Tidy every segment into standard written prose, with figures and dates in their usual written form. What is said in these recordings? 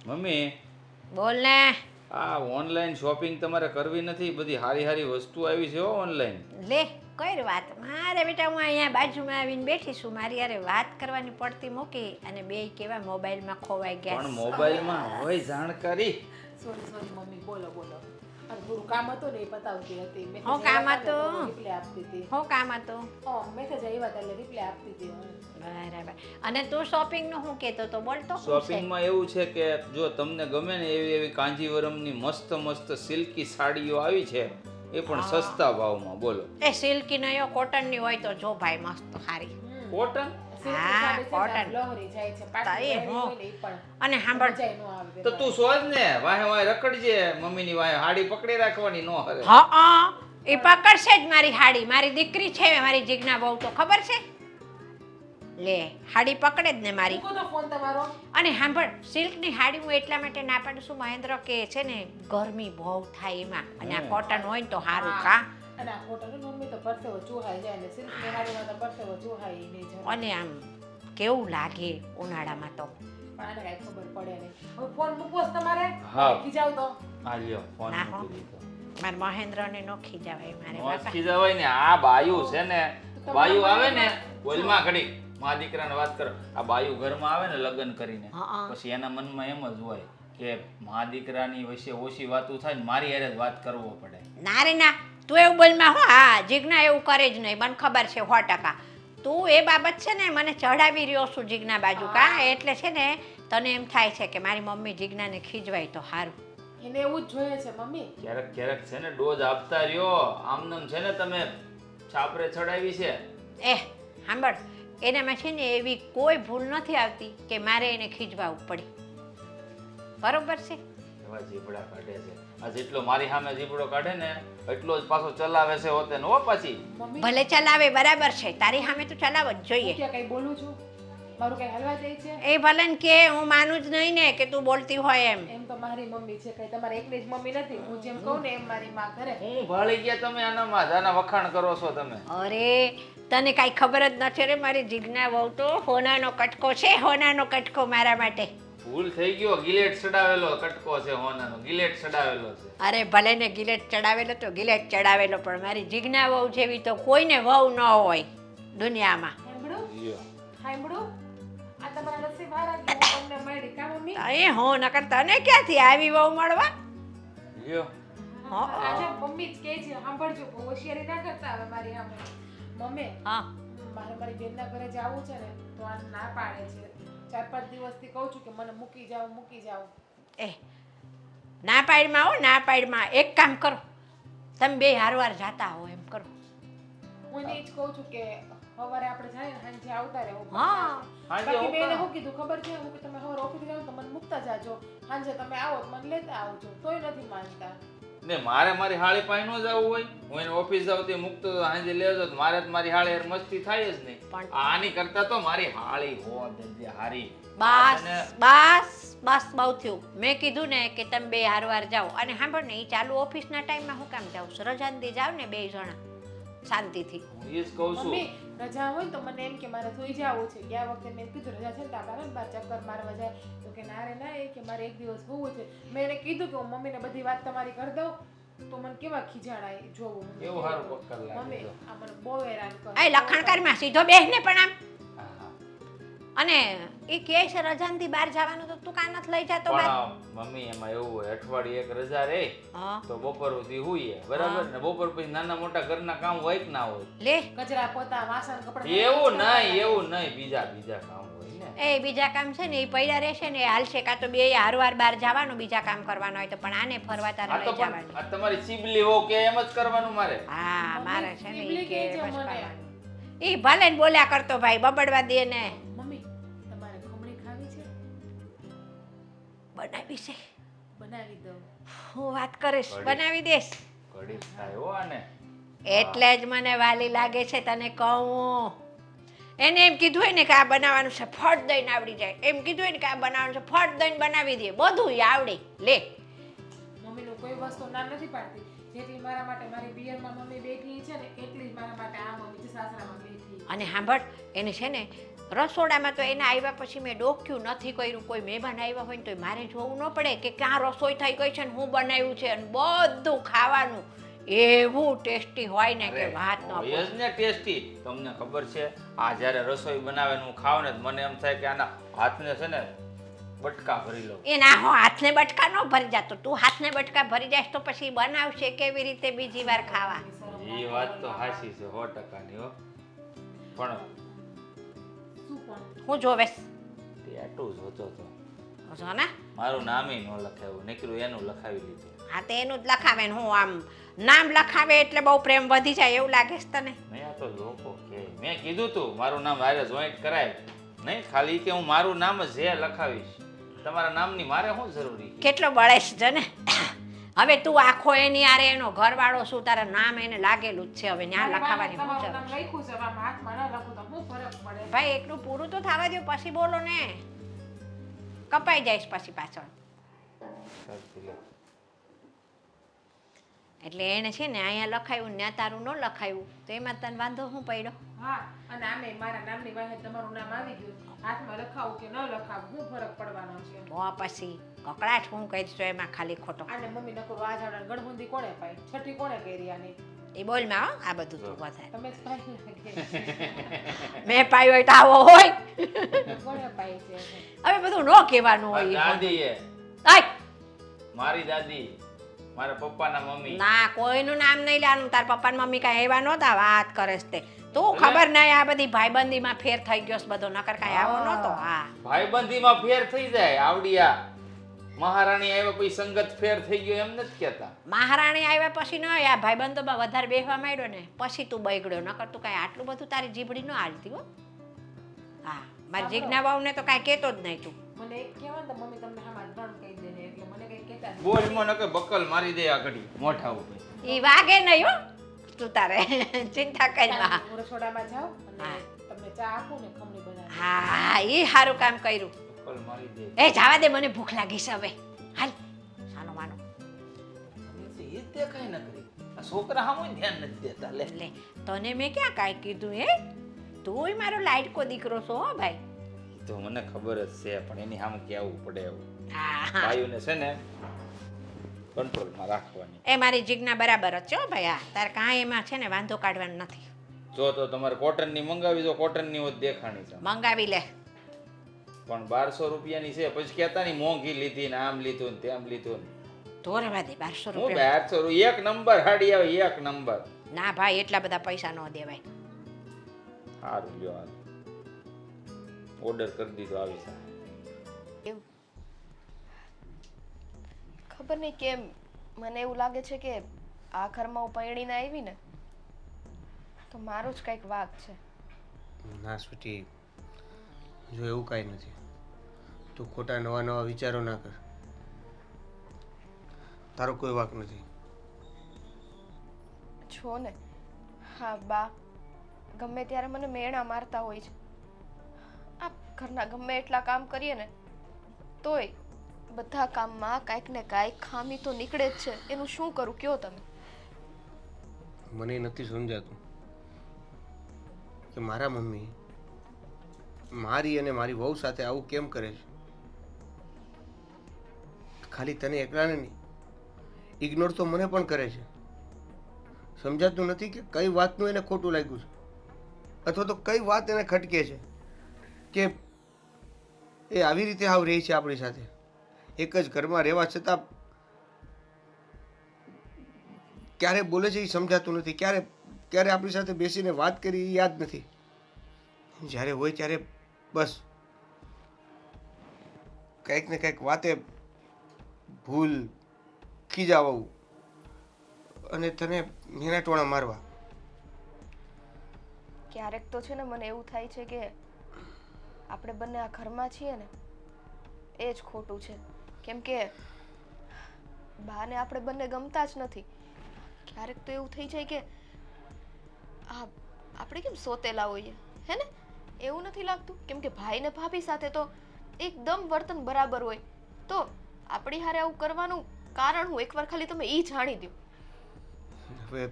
Mummy બોલ ને. આ ઓનલાઈન શોપિંગ તમારે કરવી નથી? બધી હારી હારી વસ્તુ આવી છે હો ઓનલાઈન. લે કઈ વાત મારે બેટા, હું અહીંયા બાજુમાં આવીને બેઠી છું, મારી યારે વાત કરવાની પડતી મૂકી અને બે કેવા મોબાઈલમાં ખોવાઈ ગયા. પણ મોબાઈલમાં હોય જાણકારી. સોરી મમ્મી, બોલો બોલો. અને થોડું કામ હતું ને એ પતાવતી હતી. મેં હું કામ હતું? રિપ્લે આપતી હતી. હું કામ હતું? મેસેજ આવ્યા હતા એટલે રિપ્લે આપતી હતી હું. બરાબર. અને તું શોપિંગનું શું કહેતો તો? બોલ તો. શોપિંગમાં એવું છે કે જો તમને ગમે ને એવી એવી કાંજીવરમની મસ્ત મસ્ત સિલ્કી સાડીઓ આવી છે, એ પણ સસ્તા ભાવમાં. બોલો. એ સિલ્કી નયો કોટનની હોય તો જો ભાઈ, મસ્ત સારી કોટન? હા, કોટન. લહરી જાય છે, તાઈ પાટી હું. હોય ને ઈ પણ અને સાંભળ, મજાય નો આવે. તો તું સોચ ને, વાહે વાહે રખડજે, મમ્મીની વાહે હાડી પકડી રાખવાની નો હરે. હા એ પકડશે જ મારી હાડી. મારી દીકરી છે, મારી જીજ્ઞા બહુ, તો ખબર છે. લે હાડી પકડે જ ને મારી. મૂકો તો ફોન તમારો. અને સાંભળ, સિલ્કની હાડી હું એટલા માટે ના પાડું છું મહેન્દ્ર, કે છે ને ગરમી બહુ થાય એમાં, અને આ કોટન હોય ને તો સારું. કા અને આ કોટન મમ્મી તો પરસેવો ચૂહાઈ જાય ને સિલ્કની હાડીમાં તો પરસેવો ચૂહાઈ નહીં જાય. અને આમ કેવું લાગે ઉનાળામાં તો. પણ આને કાંઈ ખબર પડે નહીં. હવે ફોન મૂકવો છે તમારે? હા. ખીજાવ તો. આ લ્યો ફોન ના હો. મૂકી દીધો. મારા મહેન્દ્રને નો ખીજાવાય મારે નો બાપા. ખીજાવાય ને. આ બાયુ છે ને, બાયુ આવે ને, બોલમાં ઘડી મા દીકરાને વાત કરો. આ બાયુ ઘરમાં આવે ને લગ્ન કરીને, હા. પછી એના મનમાં એમ જ હોય કે મા દીકરાની વિશે ઓછી વાતો થાય ને મારી હારે જ વાત કરવો પડે. ના રે ના, તું એવું બોલમાં હો. હા, જીજ્ઞા એવું કરે જ નહીં, મને ખબર છે 100%. તું એ બાબત છે ને મને ચડાવી રહ્યો છું જીજ્ઞા બાજુ. કા એટલે છે ને તને એમ થાય છે કે મારી મમ્મી જીજ્ઞાને ખીજવાય તો સારું. એને એવું જ જોઈએ છે મમ્મી. ક્યારેક ક્યારેક છે ને ડોઝ આપતા રહ્યો. આમનામ છે ને તમે છાપરે ચડાવી છે. સાંભળ, એનામાં છે ને એવી કોઈ ભૂલ નથી આવતી કે મારે એને ખીજવા પડે. બરોબર છે? એવા જીબડા કાઢે છે. આ જેટલો મારી સામે જીબડો કાઢે ને એટલો જ પાછો ચલાવે છે હોતે ને હો પાછી. મમ્મી ભલે ચલાવે, બરાબર છે, તારી સામે તો ચલાવ જ જોઈએ. હું ક્યાં કઈ બોલું છું? મારું કઈ હલવા દે છે? એ ભલે ને કે હું માનું જ નહીં ને કે તું બોલતી હોય એમ. એમ તો મારી મમ્મી છે, કઈ તમારે એકની જ મમ્મી નથી. હું જેમ કહું ને એમ મારી માં કરે. હું ભાળી ગયા તમે આનામાં. આના વખાણ કરો છો તમે. અરે તને કાંઈ ખબર જ નથી રે, મારી જીજ્ઞા બહુ તો હોનાનો કટકો છે, હોનાનો કટકો મારા માટે. ભૂલ થઈ ગયો. ગિલેટ ચડાવેલો કટકો છે હોનાનો. ગિલેટ ચડાવેલો છે. અરે ભલે ને ગિલેટ ચડાવેલો તો ગિલેટ ચડાવેલો, પણ મારી જીજ્ઞા વહુ જેવી તો કોઈને વહુ ન હોય દુનિયામાં. સાંભળો લ્યો. સાંભળો, આ તમારા નસીબ હારા કે હું તમને મળી. કા મમ્મી? એ હો, નકર તને ક્યાંથી આવી વહુ મળવા? લ્યો. આજે મમ્મી જ કહે છે, સાંભળજો, બહુ હોશિયારી ના કરતા હવે મારી સામે. મમ્મી હા, મારે મારી બેનના ઘરે જવું છે ને તો આ ના પાડે છે. 4-5 દિવસથી કહું છું કે મને મૂકી જાઓ. એ ના પાડમાં હો, ના પાડમાં. એક કામ કરો, તમે બે હારવાર જાતા હો એમ કરો. હું એને જ કહું છું કે સવારે આપણે જાય ને સાંજે આવતા રહેવું. હા. બાકી મેં એને શું કીધું ખબર છે? હું કે તમે સવારે ઓફિસ જાઓ તો મને મૂકતા જાજો, સાંજે તમે આવો તો મને લેતા આવજો. તોય નથી માનતા. ને મારે મારી હાળી પાસે ન જવું હોય, હું એને ઓફિસ જાઉં તે મૂકતો સાંજે લેજો તો મારે જ મારી હાળી હારે મસ્તી થાય જ નહીં. પણ આની કરતા તો મારી હાળી હો દે હારી. બસ બસ બસ, બહુ થયું. મેં કીધું ને કે તમે બે હારવાર જાઓ. અને સાંભળ ને, એ ચાલુ ઓફિસના ટાઈમમાં હું કામ જાઉં છું? રજાને દી જાવ ને બે જણા શાંતિથી. હું એ જ કહું છું. મમ્મી રજા હોય ને તો મને એમ કે મારે સુઈ જવું છે. ગયા વખતે મેં કીધું રજા છે ને તો આપણે બાર ચક્કર મારવા જાય. તો કે ના રે ના, એ કે મારે એક દિવસ હોવું છે. મેં એને કીધું કે હું મમ્મીને બધી વાત તમારી કરી દઉં તો મને કેવા ખીજાણાય જોવું. એવું સારું પક્કર લાગે. મમ્મી આ મને બહુ હેરાન કરે. એ લખણકારમાં સીધો બેસ ને પણ આમ. હા, હા. અને એ કહે છે રજાનથી બહાર જવાનું, તો તું કાં નથી લઈ જતો બહાર? પણ મમ્મી એમાં એવું હોય, અઠવાડિયે એક રજા રે હા, તો બપોર સુધી હુઈએ, બરાબર ને? બપોર પછી નાના મોટા ઘરના કામ હોય કે ના હોય? લે કચરા પોતા વાસણ કપડાં એવું નહીં બીજા કામ હોય ને. એ બીજા કામ છે ને એ પૈડા રહેશે ને, એ હાલશે. કાં તો બે હારવાર બહાર જવાનું, બીજા કામ કરવાનું હોય તો. પણ આને ફરવા તારે આ તો લઈ પણ જવાનું. આ તમારી ચીબલી હો કે એમ જ કરવાનું મારે. હા, મારે છે ને ચીબલી ઈ કે કહે છે બસ મને. કરવાનું. ઈ ભલે ને બોલ્યા કરતો ભાઈ, બબડવા દે ને. મમ્મી તમારે ખમણી ખાવી છે? બનાવી છે, બનાવી દઉં. હું વાત કરીશ, કઢી. બનાવી દેશ. ઘડી થાય હો આને. એટલે જ મને વાલી લાગે છે તને કહું. એને એમ કીધું હોય ને કે આ બનાવવાનું છે, ફટ દઈને આવડી જાય. એમ કીધું હોય ને કે આ બનાવવાનું છે, ફટ દઈને બનાવી દે. બધું આવડે. લે મમ્મીનું કોઈ વસ્તુ ના નથી પાડતી. જેટલી મારા માટે મારી પિયરમાં મમ્મી બેઠી છે ને એટલી જ મારા માટે આ મમ્મી છે સાસરામાં બેઠી. અને સાંભળ એને છે ને રસોડામાં તો એને આવ્યા પછી મેં ડોક્યું નથી કર્યું. કોઈ મહેમાન આવ્યા હોય ને તો મારે જોવું ન પડે કે ક્યાં રસોઈ થઈ ગઈ છે ને હું બનાવ્યું છે. અને બધું ખાવાનું એવું ટેસ્ટી હોય ને કે વાત ન હોય જ ને ટેસ્ટી. તમને ખબર છે આ જ્યારે રસોઈ બનાવે ને હું ખાવ ને તો મને એમ થાય કે આના હાથને છે ને બટકા ભરી લઉં. એના હો હાથને બટકા ન ભરી જાતો. તું હાથને બટકા ભરી જાય તો પછી બનાવશે કેવી રીતે બીજી વાર ખાવા? એ વાત તો હાચી છે 100%ની હો. પણ શું પણ હું જોવેશ ટેટુ જોતો તો જો ને મારું નામે ન લખાવ્યું નીકળ્યું એનું લખાવી લીધું. હા તે એનું જ લખાવે ને હું આમ નામ લખાવે એટલે બહુ પ્રેમ વધી જાય એવું લાગે છે તને? મેં આ તો લોકો કે મેં કીધું તું મારું નામ હારે જોઈન્ટ કરાય નહીં, ખાલી કે હું મારું નામ જ લખાવીશ. તમારા નામની મારે શું જરૂરી? કેટલો બળેશ છે ને. હવે તું આખો એની આરે એનો ઘરવાળો શું તારા નામ એને લાગેલું જ છે. હવે ત્યાં લખાવાની શું તમારું જરૂર? નામ લખ્યું છે, હવે આમ હાથમાં ન લખું તો શું ફરક પડે? ભાઈ એટલું પૂરું તો થવા દો પછી બોલો ને. કપાઈ જઈશ પછી પાછળ. એટલે એને છે ને અહીંયા લખાયું ને તારું ન લખાયું તો એમાં તને વાંધો શું પડ્યો? હા, અને આમે મારા નામની વાહે તમારું નામ આવી ગયું. હાથમાં લખાવું કે ન લખાવું શું ફરક પડવાનો છે? તો પછી કકડાટ હું કહીશ એમાં ખાલી ખોટો. આને મમ્મી નકરું આ ઝાડા ગણબુંદી કોણે પાઈ? છઠ્ઠી કોણે કરી આની? એ બોલમાં હો આ બધું તું વધારે. તમે જ પાઈ લાગે. મેં પાયું હોય તો આવો હોય. કોણે પાઈ છે? હવે બધું ન કહેવાનું હોય. દાદી એ આય! મારી દાદી મારા પપ્પાના મમ્મી. ના કોઈનું નામ નહીં લેવાનું. તાર પપ્પા ને મમ્મી કાંઈ એવા નહોતા વાત કરે છે તે. તું ખબર નહીં આ બધી ભાઈબંધીમાં ફેર થઈ ગયો છે બધો. નકર કાંઈ આવો નહોતો. હા ભાઈબંધીમાં ફેર થઈ જાય. આવડિયા મહારાણી આવ્યા પછી સંગત ફેર થઈ ગયો એમ નથી કહેતા. મહારાણી આવ્યા પછી ન આ ભાઈબંધોમાં વધારે બેસવા માંડ્યો ને પછી તું બગડ્યો. નકર તું કાંઈ આટલું બધું તારી જીભડી ન હાલતી હો. હા મારી જીજ્ઞા બાઉને તો કાંઈ કહેતો જ નહીં તું. મને એક કહેવાય ને તો મમ્મી તમને આમાં ત્રણ કહી દે ને એટલે મને કઈ કહેતા જ બોલ મને કે બકલ મારી દે આ ઘડી મોઢા ઉપર. ઈ વાગે નહીં હો. તું તારે ચિંતા કરી માં. નહીં. હું રસોડામાં જાઉં અને તમને ચા આપું ને ખમણી બનાવી. હા ઈ સારું કામ કર્યું. બકલ મારી દે. એ જવા દે મને ભૂખ લાગી છે હવે. હાલ સાનો માનો. એ જ દેખાય ન કરી. આ છોકરા હામુય ધ્યાન નથી દેતા લે. લે તને મેં ક્યાં કાંઈ કીધું હે? તુંય મારો લાઈટકો દીકરો છો હો ભાઈ. તો મને ખબર જ છે પણ એની સામે કેવું પડે એવું. હા ભાઈઓને છે ને કંટ્રોલમાં રાખવાની. એ મારી જીજ્ઞા બરાબર જ છે હો ભાઈ. હા તારે કાંઈ એમાં છે ને વાંધો કાઢવાનો નથી. જો તો તમારે કોટનની મંગાવી દો. કોટનની હોત દેખાણી છે મંગાવી લે. પણ 1200 રૂપિયાની છે. પછી કહેતા નહીં મોંઘી લીધી ને આમ લીધું ને તેમ લીધું ને. ધોરવા દે 1200 હું રૂપિયા. 1200 એક નંબર હાડી આવે એક નંબર. ના ભાઈ એટલા બધા પૈસા ન દેવાય. સારું લ્યો હાલ ઓર્ડર કરી દીધો આવી છે. એવું ખબર નહીં કેમ મને એવું લાગે છે કે આ ઘરમાં હું પરણીને આવી ને તો મારું જ કંઈક વાંક છે. ના સ્વીટી, જો એવું કાંઈ નથી. તું ખોટા નવા નવા વિચારો ના કર. તારો કોઈ વાંક નથી. છો ને હા બા ગમે ત્યારે મને મેણા મારતા હોય છે. આ ઘરના ગમે એટલા કામ કરીએ ને તોય બધા કામમાં કાંઈક ને કાંઈક ખામી તો નીકળે જ છે. એનું શું કરું કયો તમે? મને નથી સમજાતું કે મારા મમ્મી મારી અને મારી વહુ સાથે આવું કેમ કરે છે. ખાલી તને એકલાને નહીં, ઇગ્નોર તો મને પણ કરે છે. સમજાતું નથી કે કઈ વાતનું એને ખોટું લાગ્યું છે અથવા તો કઈ વાત એને ખટકે છે કે એ આવી રીતે આવ રહી છે આપણી સાથે. એક જ ઘરમાં રહેવા છતાં ક્યારે બોલે છે એ સમજાતું નથી. ક્યારે આપણી સાથે બેસીને વાત કરી એ યાદ નથી. જ્યારે હોય ત્યારે બસ કંઈક ને કંઈક વાતે ભૂલ ખીજાવું અને તને નેના ટોણા મારવા. ક્યારેક તો છે ને મને એવું થાય છે કે આપણે બંને આ ઘરમાં છીએ ને એ જ ખોટું છે. કેમ કે બાને આપણે બંને ગમતા જ નથી. ક્યારેક તો એવું થઈ જાય કે આપણે કેમ સોતેલા હોઈએ હે ને? એવું નથી લાગતું? કેમ કે ભાઈ ને ભાભી સાથે તો એકદમ વર્તન બરાબર હોય તો આપણી હારે આવું કરવાનું કારણ હું એકવાર ખાલી તમે એ જાણી દો. હવે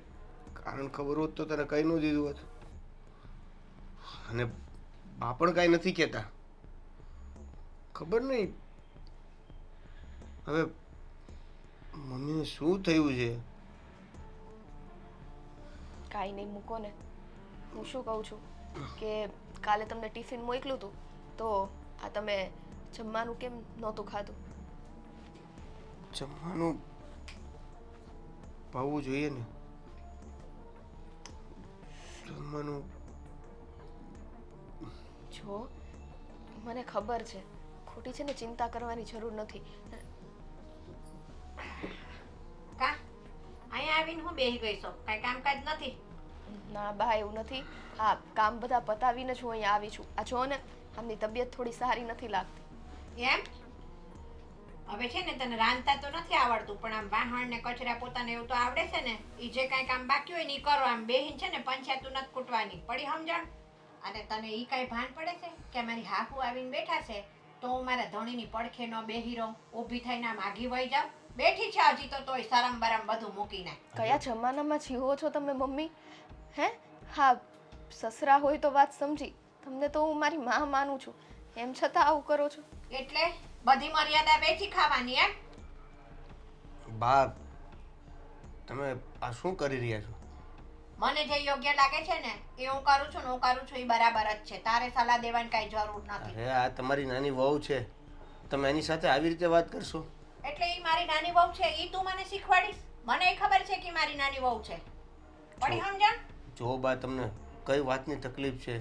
કારણ ખબર હોત તો તને કહી ન દીધું હોત. અને બા પણ કાંઈ નથી કહેતા. ખબર નહીં હવે મમ્મીને શું થયું છે. કાંઈ નહીં, મૂકો ને. હું શું કહું છું કે કાલે તમને ટિફિન મોકલ્યું હતું તો આ તમે જમવાનું કેમ નહોતું ખાધું? જમવાનું ભાવવું જોઈએ ને. જમવાનું જો મને ખબર છે, ખોટી છે ને ચિંતા કરવાની જરૂર નથી. કા અહીંયા આવીને હું બેહી ગઈ છું, કાંઈ કામકાજ નથી? ના બા, એવું નથી. હા, કામ બધા પતાવીને જ હું અહીંયા આવી છું. આ જો ને, આમની તબિયત થોડી સારી નથી લાગતી. એમ? હવે છે ને તને રાંધતા તો નથી આવડતું, પણ આમ વાહણ ને કચરા પોતાને એવું તો આવડે છે ને. ઈ જે કાંઈ કામ બાકી હોય ને ઈ કરો. આમ બેહીને છે ને પંચાયતું નથી કૂટવાની. પડી સમજણ? અને તને ઈ કાંઈ ભાન પડે છે કે મારી હાહુ આવીને બેઠા છે તો હું મારા ધણીની પડખે ન બેહી રહું, ઊભી થઈને આમ આગી વહી જાઉં? બેઠી છે હજી તો તોય શરમ બરમ બધું મૂકીને. કયા જમાનામાં જીવો છો તમે મમ્મી? હે? હા, સસરા હોય તો વાત સમજી. તમને તો હું મારી માં માનું છું, એમ છતાં આવું કરો છો. એટલે બધી મર્યાદા વેચી ખાવાની એમ? બા, તમે આ શું કરી રહ્યા છો? મને જે યોગ્ય લાગે છે ને એ હું કરું છું ને હું કરું છું એ બરાબર જ છે. તારે સલાહ દેવાની કાંઈ જરૂર નથી. અરે આ તમારી નાની વહુ છે, તમે એની સાથે આવી રીતે વાત કરશો? એટલે ઈ મારી નાની વહુ છે ઈ તું મને શીખવાડીશ? મને ય ખબર છે કે મારી નાની વહુ છે. પડી સમજણ? જો બા, તમને કઈ વાતની તકલીફ છે,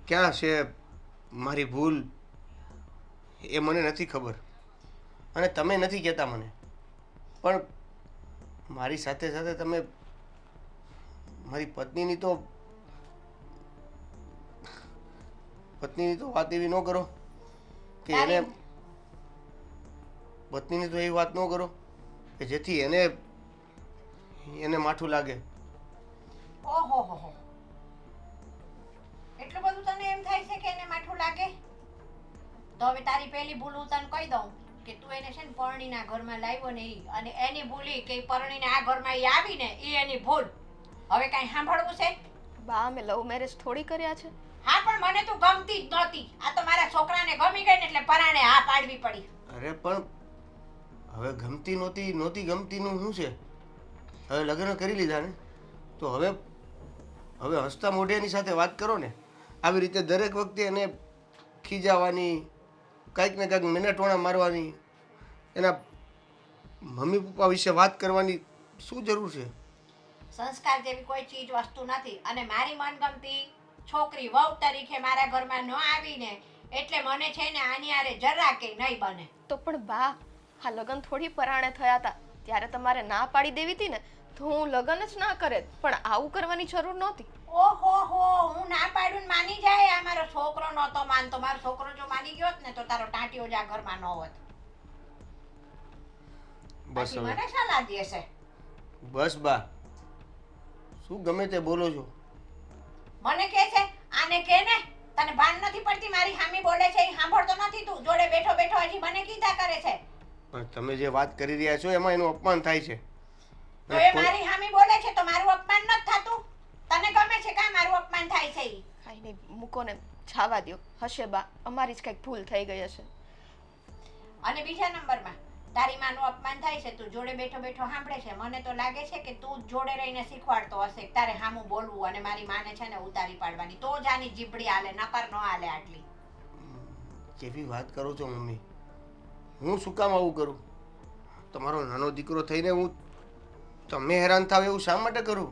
ક્યાં છે મારી ભૂલ, એ મને નથી ખબર. અને તમે નથી કહેતા મને. પણ મારી સાથે સાથે તમે મારી પત્નીની તો વાત એવી ન કરો કે એને, પત્નીની તો એવી વાત ન કરો કે જેથી એને માઠું લાગે. ઓહો હો હો, એટલું બધું તને એમ થાય છે કે એને માઠું લાગે? તો હવે તારી પહેલી ભૂલ હું તને કહી દઉં કે તું એને છે ને પરણીના ઘરમાં લાવ્યો ને ઈ, અને એની ભૂલી કે ઈ પરણીને આ ઘરમાં ઈ આવીને ઈ એની ભૂલ. હવે કાંઈ સાંભળવું છે? બા, અમે લવ મેરેજ થોડી કર્યા છે. હા, પણ મને તું ગમતી જ નહોતી. આ તો મારા છોકરાને ગમી ગઈ ને એટલે પરાણે હા પાડવી પડી. અરે પણ હવે ગમતી નહોતી ગમતીનું શું છે? હવે લગ્ન કરી લીધા ને તો હવે હસતા મોઢે એની સાથે વાત કરો ને. આવી રીતે દરેક વખતે એને ખીજાવાની, કાંઈક ને કાંઈક મિનેટોણા મારવાની, એના મમ્મી પપ્પા વિશે વાત કરવાની શું જરૂર છે? સંસ્કાર જેવી કોઈ ચીજ વસ્તુ નથી. અને મારી મનગમતી છોકરી વહુ તરીકે મારા ઘરમાં ન આવીને એટલે મને છે ને આની હારે જરા કે નહીં બને. તો પણ બા, આ લગ્ન થોડી પરાણે થયા હતા ત્યારે તમારે ના પાડી દેવી હતી ને તો હું લગ્ન જ ના કરે. પણ આવું કરવાની જરૂર નહોતી. ઓહો હો, હું ના પાડું ને માની જાય? આ મારો છોકરો નહોતો માનતો. મારો છોકરો જો માની ગયો હોત ને તો તારો ટાંટિયો જ આ ઘરમાં ન હોત. બસ પછી હવે મને સલાહ દેશે. બસ બા, શું ગમે તે બોલો છો? મને કહે છે આને કે ને, તને ભાન નથી પડતી મારી હામી બોલે છે એ સાંભળતો નથી તું? જોડે બેઠો બેઠો હજી મને કીધા કરે છે. પણ તમે જે વાત કરી રહ્યા છો એમાં એનું અપમાન થાય છે. તો એ મારી હામી બોલે છે તો મારું અપમાન નથી થતું? તને ગમે છે કાં મારું અપમાન થાય છે ઈ? કાંઈ નહીં, મૂકો ને, છાવા દ્યો. હશે બા, અમારી જ કંઈક ભૂલ થઈ ગઈ હશે. અને બીજા નંબરમાં તારી માનું અપમાન થાય છે, તું જોડે બેઠો બેઠો સાંભળે છે. મને તો લાગે છે કે તું જ જોડે રહીને શીખવાડતો હશે કે તારે સામું બોલવું અને મારી માને છે ને ઉતારી પાડવાની. તો જ આની જીબડી હાલે, નકર ન હાલે આટલી. કેવી વાત કરો છો મમ્મી? હું શું કામ આવું કરું? તમારો નાનો દીકરો થઈને હું તમે હેરાન થાવ એવું શા માટે કરું?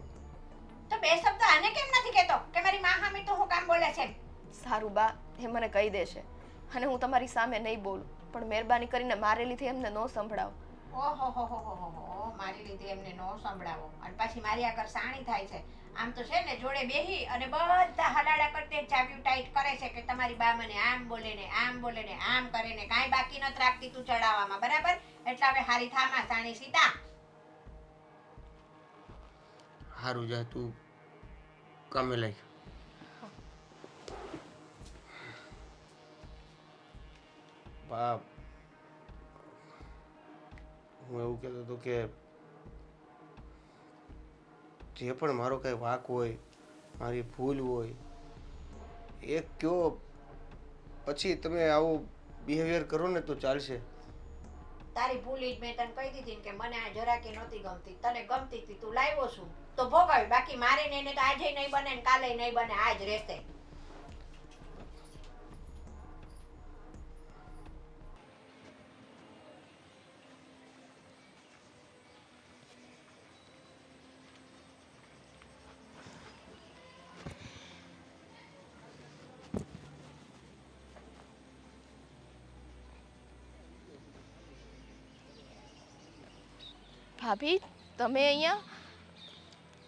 તો બે શબ્દ આને કેમ નથી કહેતો કે મારી માં હામી તું હું કામ બોલે છે? સારું બા, એ મને કહી દેશે અને હું તમારી સામે નહીં બોલું. પણ મહેરબાની કરીને મારે લીધે એમને ન સંભળાવો. ઓહો હો હો હો, મારી લીધે એમને નો સંભળાવો. અને પાછી મારી આગળ સાણી થાય છે. આમ તો છે ને જોડે બેહી અને બધા હલાડા કરતે ચાવ્યું ટાઈટ કરે છે કે તમારી બા મને આમ બોલે ને આમ બોલે ને આમ કરે ને કાંઈ બાકી નથી રાખતી તું ચડાવવામાં. બરાબર? એટલે હવે હારી થામાં સાણી સીતા. સારું જા, તું કામે લાગ. બાપ, હું એવું કહેતો હતો કે જે પણ મારો કંઈ વાંક હોય, મારી ભૂલ હોય એ કયો, પછી તમે આવું બિહેવિયર કરો ને તો ચાલશે. તારી ભૂલ ઈ જ મેં તને કહી દીધી ને કે મને આ જરાકે નહોતી ગમતી, તને ગમતી હતી તું લાવ્યો છું તો ભોગાવી, બાકી મારે ને એને તો આજે નહીં બને ને કાલે નહીં બને, આજ રહેશે. ભાભી તમે અહીંયા?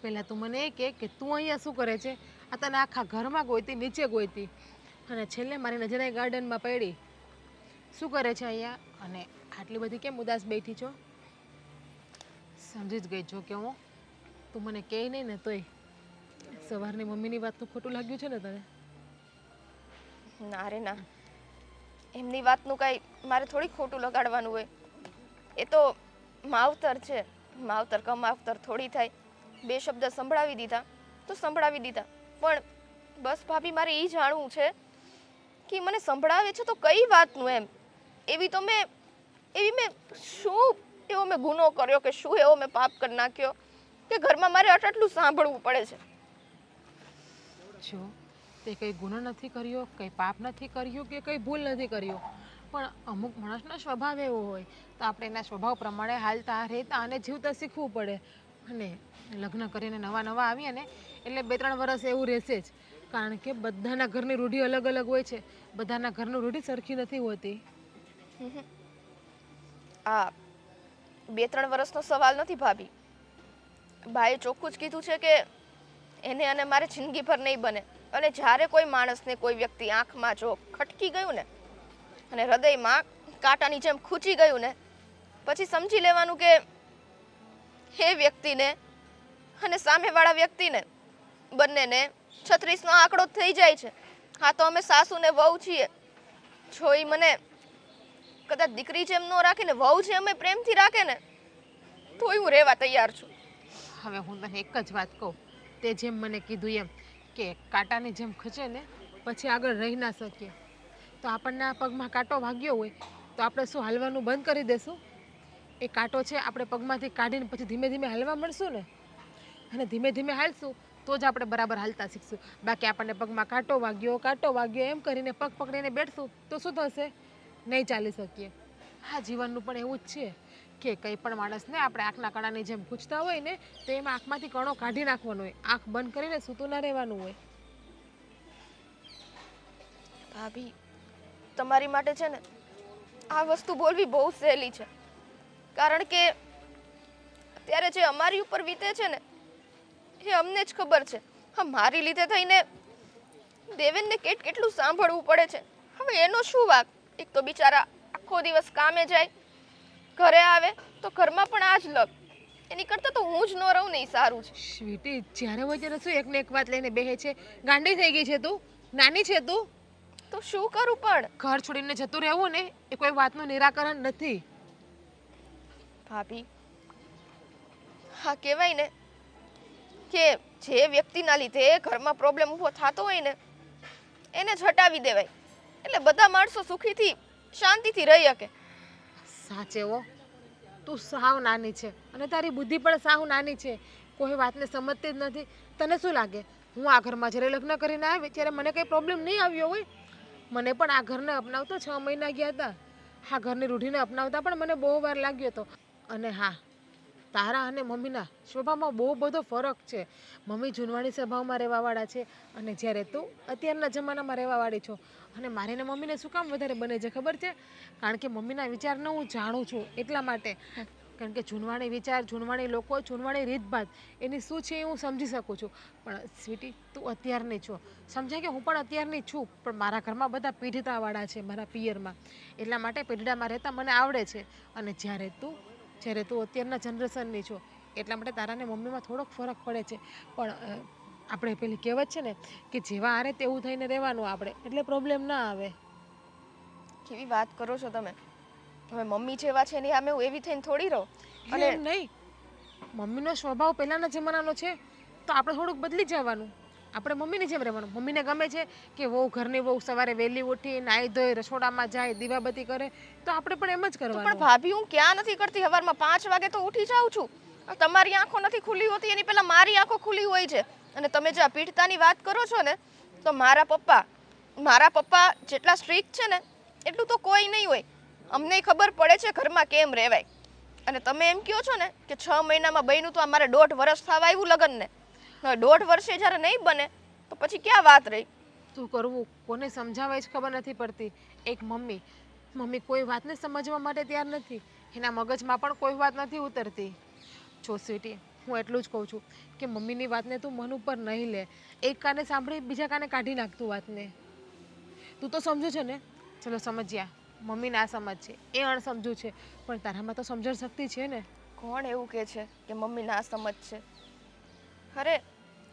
પહેલાં તું મને એ કે તું અહીંયા શું કરે છે? આ તને આખા ઘરમાં ગોઈતી, નીચે ગોઈતી, અને છેલ્લે મારી નજરે ગાર્ડનમાં પડી. શું કરે છે અહીંયા? અને આટલી બધી કેમ ઉદાસ બેઠી છો? સમજી જ ગઈ છો કે હું તું મને કહે નહીં ને તોય સવારની મમ્મીની વાતનું ખોટું લાગ્યું છે ને તને? ના રે ના, એમની વાતનું કાંઈ મારે થોડી ખોટું લગાડવાનું હોય. એ તો માવતર છે, માવતર કમાવતર થોડી થાય. બે શબ્દ સંભળાવી દીધા તો સંભળાવી દીધા, પણ બસ ભાભી મારે એ જાણવું છે કે મને સંભળાવે છે તો કઈ વાતનું એમ? એવી મેં શું એવો મેં ગુનો કર્યો કે શું એવો મેં પાપ કરી નાખ્યો કે ઘરમાં મારે આટલું સાંભળવું પડે છે? જો તે કંઈ ગુનો નથી કર્યો, કંઈ પાપ નથી કર્યું કે કંઈ ભૂલ નથી કર્યો, પણ અમુક માણસનો સ્વભાવ એવો હોય તો આપણે એના સ્વભાવ પ્રમાણે હાલતા રહેતા અને જીવતા શીખવું પડે. અને લગ્ન કરીને નવા નવા આવીએ ને એટલે 2-3 વર્ષ એવું રહેશે જ, કારણ કે બધાના ઘરની રૂઢી અલગ અલગ હોય છે, બધાના ઘરની રૂઢી સરખી નથી હોતી. આ 2-3 વર્ષનો સવાલ નથી ભાભી. ભાઈએ ચોખ્ખું જ કીધું છે કે એને અને મારે જિંદગીભર નહીં બને. અને જ્યારે કોઈ માણસને કોઈ વ્યક્તિ આંખમાં જો ખટકી ગયું ને અને હૃદયમાં કાંટાની જેમ ખૂંચી ગયું ને, પછી સમજી લેવાનું કે એ વ્યક્તિને અને સામેવાળા વ્યક્તિને બંનેને 36નો આંકડો થઈ જાય છે. હા તો અમે સાસુ ને વહુ છીએ. જો એ મને કદાચ દીકરી જેમ ન રાખીને વહુ છે અમે પ્રેમથી રાખે ને તોય હું રહેવા તૈયાર છું. હવે હું તને એક જ વાત કહું, તે જેમ મને કીધું એમ કે કાંટાની જેમ ખચે ને પછી આગળ રહી ના શકીએ, તો આપણને આ પગમાં કાંટો વાગ્યો હોય તો આપણે શું હાલવાનું બંધ કરી દેશું? એ કાંટો છે આપણે પગમાંથી કાઢીને પછી ધીમે ધીમે હાલવા મળશું ને, અને ધીમે ધીમે હાલશું તો જ આપણે બરાબર હાલતા શીખશું. બાકી આપણને પગમાં કાંટો વાગ્યો એમ કરીને પગ પકડીને બેઠશું તો શું થશે? નહીં ચાલી શકીએ. હા, જીવનનું પણ એવું જ છે કે કંઈ પણ માણસને આપણે આંખના કણાની જેમ ખૂંચતા હોય ને તો એમાં આંખમાંથી કણો કાઢી નાખવાનો હોય, આંખ બંધ કરીને સૂતું ના રહેવાનું હોય. ભાભી તમારી માટે છે ને આ વસ્તુ બોલવી બહુ સહેલી છે, કારણ કે અત્યારે જે અમારી ઉપર વીતે છે ને એ અમને જ ખબર છે. હા, મારી લીધે થઈને દેવેનને કેટલું સાંભળવું પડે છે. હવે એનો શું વાંક? એક તો બિચારા આખો દિવસ કામે જાય, ઘરે આવે તો ઘરમાં પણ આ જ લગ. એની કરતાં તો હું જ ન રહું ને એ સારું છે. સ્વીટી, જ્યારે હોય ત્યારે શું એકને એક વાત લઈને બેહે છે? ગાંડી થઈ ગઈ છે તું? નાની છે તું? તો શું કરું? પણ ઘર છોડીને જતું રહેવું ને એ કોઈ વાતનું નિરાકરણ નથી. ભાભી, હા કહેવાય ને કે જે વ્યક્તિના લીધે ઘરમાં પ્રોબ્લેમ ઊભો થતો હોય ને એને જ હટાવી દેવાય, એટલે બધા માણસો સુખીથી શાંતિથી રહી શકે. સાચે હો, તું સાવ નાની છે અને તારી બુદ્ધિ પણ સાવ નાની છે, કોઈ વાતને સમજતી જ નથી. તને શું લાગે હું આ ઘરમાં જ્યારે લગ્ન કરીને આવી ત્યારે મને કંઈ પ્રોબ્લેમ નહીં આવ્યો હોય? મને પણ આ ઘરને અપનાવતા 6 મહિના ગયા હતા. આ ઘરની રૂઢીને અપનાવતા પણ મને બહુ વાર લાગ્યો હતો. અને હા, તારા અને મમ્મીના સ્વભાવમાં બહુ બધો ફરક છે. મમ્મી જૂનવાણી સ્વભાવમાં રહેવાવાળા છે અને જ્યારે તું અત્યારના જમાનામાં રહેવાવાળી છો. અને મારે ને મમ્મીને શું કામ વધારે બને છે ખબર છે? કારણ કે મમ્મીના વિચારને હું જાણું છું એટલા માટે. કારણ કે જૂનવાણી વિચાર, જૂનવાણી લોકો, જૂનવાણી રીતભાત એની શું છે એ હું સમજી શકું છું. પણ સ્વીટી, તું અત્યારની છો, સમજાય કે હું પણ અત્યારની છું, પણ મારા ઘરમાં બધા પીઢિતાવાળા છે, મારા પિયરમાં. એટલા માટે પીઢડામાં રહેતા મને આવડે છે. અને જ્યારે તું અત્યારના જનરેશનની છો એટલા માટે તારાને મમ્મીમાં થોડોક ફરક પડે છે. પણ આપણે પેલી કહેવત છે ને કે જેવા હારે તેવું થઈને રહેવાનું આપણે, એટલે પ્રોબ્લેમ ના આવે. કેવી વાત કરો છો તમે? હવે મમ્મી જેવા છે ને સામે હું એવી થઈને થોડી રહું. અને એમ નહીં, મમ્મીનો સ્વભાવ પહેલાંના જમાનાનો છે તો આપણે થોડુંક બદલી જવાનું. આપણે મમ્મીની જેમ રહેવાનું. મમ્મીને ગમે છે કે વહુ ઘરની વહુ સવારે વહેલી ઉઠી નાહી ધોઈ રસોડામાં જાય દીવાબત્તી કરે, તો આપણે પણ એમ જ પણ કરવાનું. ભાભી હું ક્યાં નથી કરતી, સવારમાં 5 વાગે તો ઉઠી જાઉં છું. આ તમારી આંખો નથી ખુલ્લી હોતી એની પહેલા મારી આંખો ખુલ્લી હોય છે. અને તમે જે આ પીઠતાની વાત કરો છો ને, તો મારા પપ્પા જેટલા સ્ટ્રિક્ટ છે ને એટલું તો કોઈ નહીં હોય. અમને ખબર પડે છે ઘરમાં કેમ રહેવાય. અને તમે એમ કહો છો ને કે 6 મહિનામાં બન્યું, તો આ મારે 1.5 વર્ષ થવા આવ્યું લગ્નને. હવે 1.5 વર્ષે જ્યારે નહીં બને તો પછી ક્યાં વાત રહી? શું કરવું, કોને સમજાવાય જ ખબર નથી પડતી. એક મમ્મી કોઈ વાતને સમજવા માટે તૈયાર નથી. એના મગજમાં પણ કોઈ વાત નથી ઉતરતી. જો સ્વીટી, હું એટલું જ કહું છું કે મમ્મીની વાતને તું મન ઉપર નહીં લે. એક કાને સાંભળી બીજા કાને કાઢી નાખતું વાતને. તું તો સમજુ છે ને? ચલો સમજ્યા, મમ્મી ના સમજ છે, એ અણસમજુ છે, પણ તારામાં તો સમજણ શક્તિ છે ને. કોણ એવું કહે છે કે મમ્મી ના સમજ છે? અરે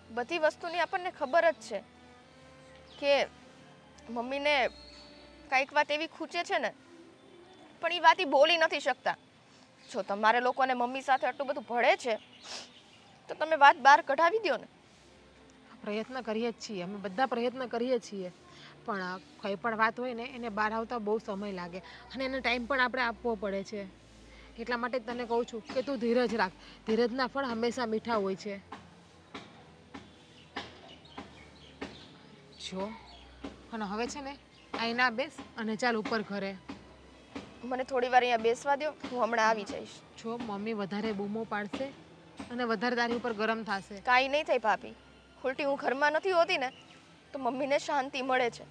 બધી વસ્તુની આપણને ખબર જ છે કે મમ્મીને કાંઈક વાત એવી ખૂચે છે ને, પણ એ વાત ઈ બોલી નથી શકતા. જો તમારે લોકોને મમ્મી સાથે આટલું બધું ભળે છે તો તમે વાત બહાર કઢાવી દો ને. પ્રયત્ન કરીએ જ છીએ, અમે બધા પ્રયત્ન કરીએ છીએ, પણ કંઈ પણ વાત હોય ને એને બહાર આવતા બહુ સમય લાગે અને એને ટાઈમ પણ આપણે આપવો પડે છે. એટલા માટે જ તને કહું છું કે તું ધીરજ રાખ. ધીરજના ફળ હંમેશા મીઠા હોય છે. જો અને હવે છે ને અહીં ના બેસ અને ચાલ ઉપર ઘરે. મને થોડી વાર અહીંયા બેસવા દો, હું હમણાં આવી જઈશ. જો મમ્મી વધારે બૂમો પાડશે અને વધારે તારી ઉપર ગરમ થશે. કાંઈ નહીં થાય ભાભી. ઉલટી હું ઘરમાં નથી હોતી ને તો મમ્મીને શાંતિ મળે છે.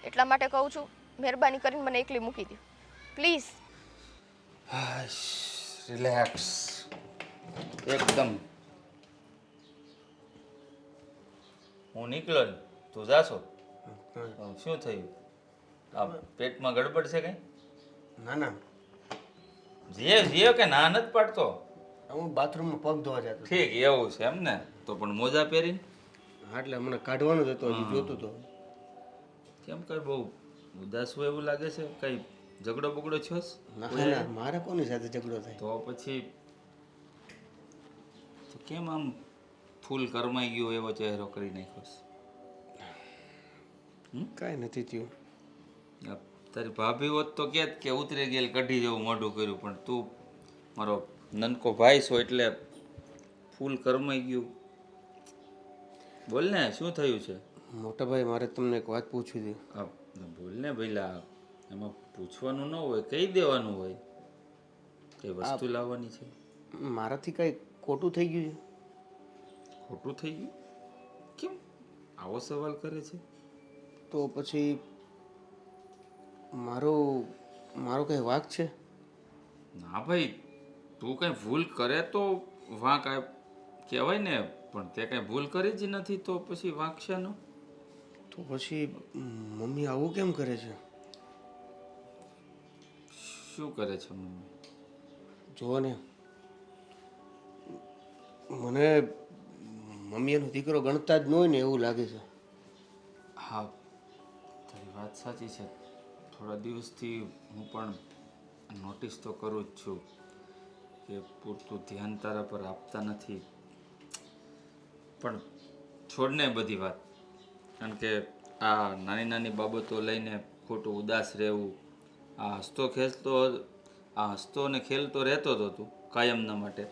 એટલા માટે કહું છું, મહેરબાની કરીને મને એકલી મૂકી દો પ્લીઝ. રિલેક્સ એકદમ. હું નીકળ્યો ને તું જાશો? શું થયું? આ પેટમાં ગડબડ છે કઈ? ના ના, જીએ કે ના નથી પાડતો? હું બાથરૂમમાં પગ ધોવા જતો. ઠીક એવું છે એમ ને? તો પણ મોજા પહેરીને? હા, એટલે મને કાઢવાનું જ હતું, હજી જોતું તો. કેમ કઈ બહુ ઉદાસ હોય એવું લાગે છે? કઈ ઝઘડો બગડો થયો છે? ના ના, મારે કોની સાથે ઝઘડો થાય? તો પછી તો કેમ આમ ફૂલ કરમાઈ ગયો એવો ચહેરો કરી નાખ્યો છે? કાંઈ નથી થયું. આ તારી ભાભી હોત તો કે ઉતરી ગયેલ કઢી જેવું મોઢું કર્યું, પણ તું મારો નનકો ભાઈ છો એટલે ફૂલ કરમાઈ ગયું. બોલ ને, શું થયું છે? મોટા ભાઈ, મારે તમને એક વાત પૂછવી હતી. આ બોલ ને ભઈલા, એમાં પૂછવાનું ન હોય, કહી દેવાનું હોય. કઈ વસ્તુ લાવવાની છે? મારાથી કાંઈ ખોટું થઈ ગયું છે? ખોટું થઈ ગયું? કેમ આવો સવાલ કરે છે? તો પછી મારો કઈ વાંક છે? ના ભાઈ, તું કઈ ભૂલ કરે તો વાંક કહેવાય ને, પણ તે કઈ ભૂલ કરી જ નથી તો પછી વાંક શાનો? તો પછી મમ્મી આવું કેમ કરે છે? શું કરે છે મમ્મી? જુઓ ને, મને મમ્મી એનો દીકરો ગણતા જ ન હોય ને એવું લાગે છે. હા, તારી વાત સાચી છે. થોડા દિવસથી હું પણ નોટિસ તો કરું જ છું કે પૂરતું ધ્યાન તારા પર આપતા નથી. પણ છોડને બધી વાત, કારણ કે આ નાની નાની બાબતો લઈને ખોટું ઉદાસ રહેવું, આ હસતો અને ખેલતો રહેતો હતો તું કાયમના માટે,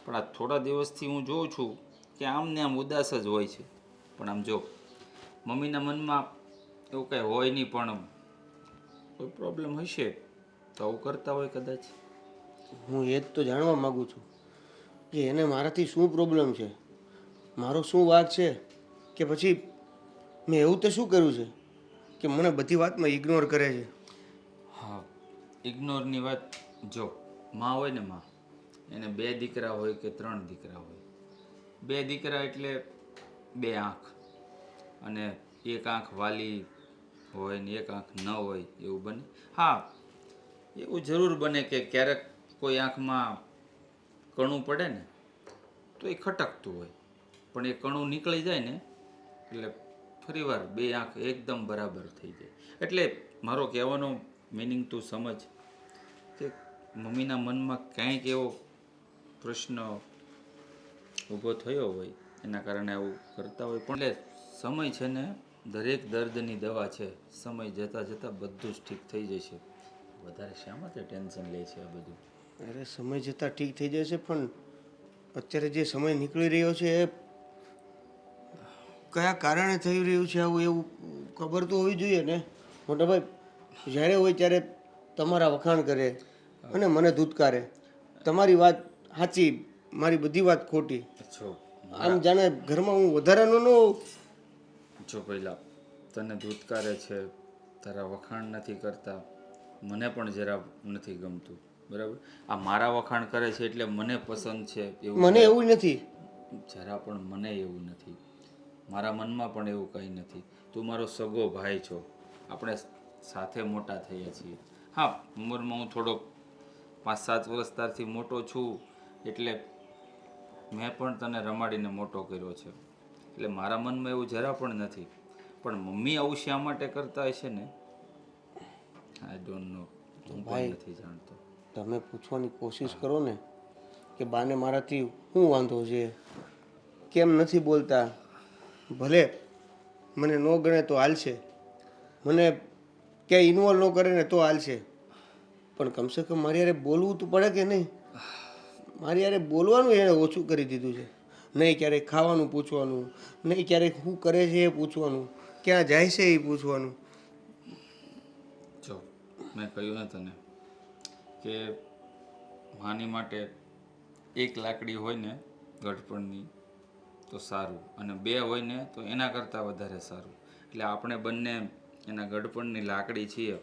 પણ આ થોડા દિવસથી હું જોઉં છું કે આમ ને આમ ઉદાસ જ હોય છે. પણ આમ જો મમ્મીના મનમાં એવું કંઈ હોય નહીં, પણ કોઈ પ્રોબ્લેમ હશે તો આવું કરતા હોય કદાચ. હું એ જ તો જાણવા માગું છું કે એને મારાથી શું પ્રોબ્લેમ છે, મારો શું વાંક છે, કે પછી મેં એવું તો શું કર્યું છે કે મને બધી વાતમાં ઇગ્નોર કરે છે? હા, ઇગ્નોરની વાત જો માં હોય ને, માં એને 2 દીકરા હોય કે 3 દીકરા હોય, 2 દીકરા એટલે 2 આંખ, અને એક આંખ વાલી હોય ને એક આંખ ન હોય એવું બને. હા, એવું જરૂર બને કે ક્યારેક કોઈ આંખમાં કણું પડે ને તો એ ખટકતું હોય, પણ એ કણું નીકળી જાય ને એટલે ફરીવાર 2 આંખ એકદમ બરાબર થઈ જાય. એટલે મારો કહેવાનો મિનિંગ તું સમજ કે મમ્મીના મનમાં કાંઈક એવો પ્રશ્ન ઊભો થયો હોય એના કારણે આવું કરતા હોય. પણ એટલે સમય છે ને દરેક દર્દની દવા છે. સમય જતાં જતાં બધું જ ઠીક થઈ જશે. વધારે શા માટે ટેન્શન લે છે આ બધું? અરે સમય જતાં ઠીક થઈ જશે, પણ અત્યારે જે સમય નીકળી રહ્યો છે એ કયા કારણે થઈ રહ્યું છે આવું, એવું ખબર તો હોવી જોઈએ ને. મોટા ભાઈ જ્યારે હોય ત્યારે તમારા વખાણ કરે અને મને ધૂતકારે. તમારી વાત સાચી, મારી બધી વાત ખોટી. જો આમ જાણે ઘરમાં હું વધારાનો ન હોઉં. જો પહેલાં તને ધૂતકારે છે, તારા વખાણ નથી કરતા, મને પણ જરા નથી ગમતું, બરાબર? આ મારા વખાણ કરે છે એટલે મને પસંદ છે એવું મને એવું નથી. જરા પણ મને એવું નથી. મારા મનમાં પણ એવું કંઈ નથી. તું મારો સગો ભાઈ છો, આપણે સાથે મોટા થયા છીએ. હા, ઉંમરમાં હું થોડોક 5-7 વર્ષ તારથી મોટો છું, એટલે મેં પણ તને રમાડીને મોટો કર્યો છે, એટલે મારા મનમાં એવું જરા પણ નથી. પણ મમ્મી આવું શા માટે કરતા હશે ને, આઈ ડોન્ટ નો. હું પણ નથી જાણતો. તમે પૂછવાની કોશિશ કરો ને કે બાને મારાથી શું વાંધો છે, કેમ નથી બોલતા. ભલે મને ન ગણે તો હાલશે, મને ક્યાંય ઇન્વોલ્વ ન કરે ને તો હાલશે, પણ કમસે કમ મારી યારે બોલવું તો પડે કે નહીં? મારી યારે બોલવાનું એણે ઓછું કરી દીધું છે. નહીં ક્યારેક ખાવાનું પૂછવાનું, નહીં ક્યારેક શું કરે છે એ પૂછવાનું, ક્યાં જાય છે એ પૂછવાનું. જો મેં કહ્યું ને તને કે માની માટે એક લાકડી હોય ને ગઢપણની તો સારું, અને 2 હોય ને તો એના કરતાં વધારે સારું. એટલે આપણે બંને એના ગઢપણની લાકડી છીએ,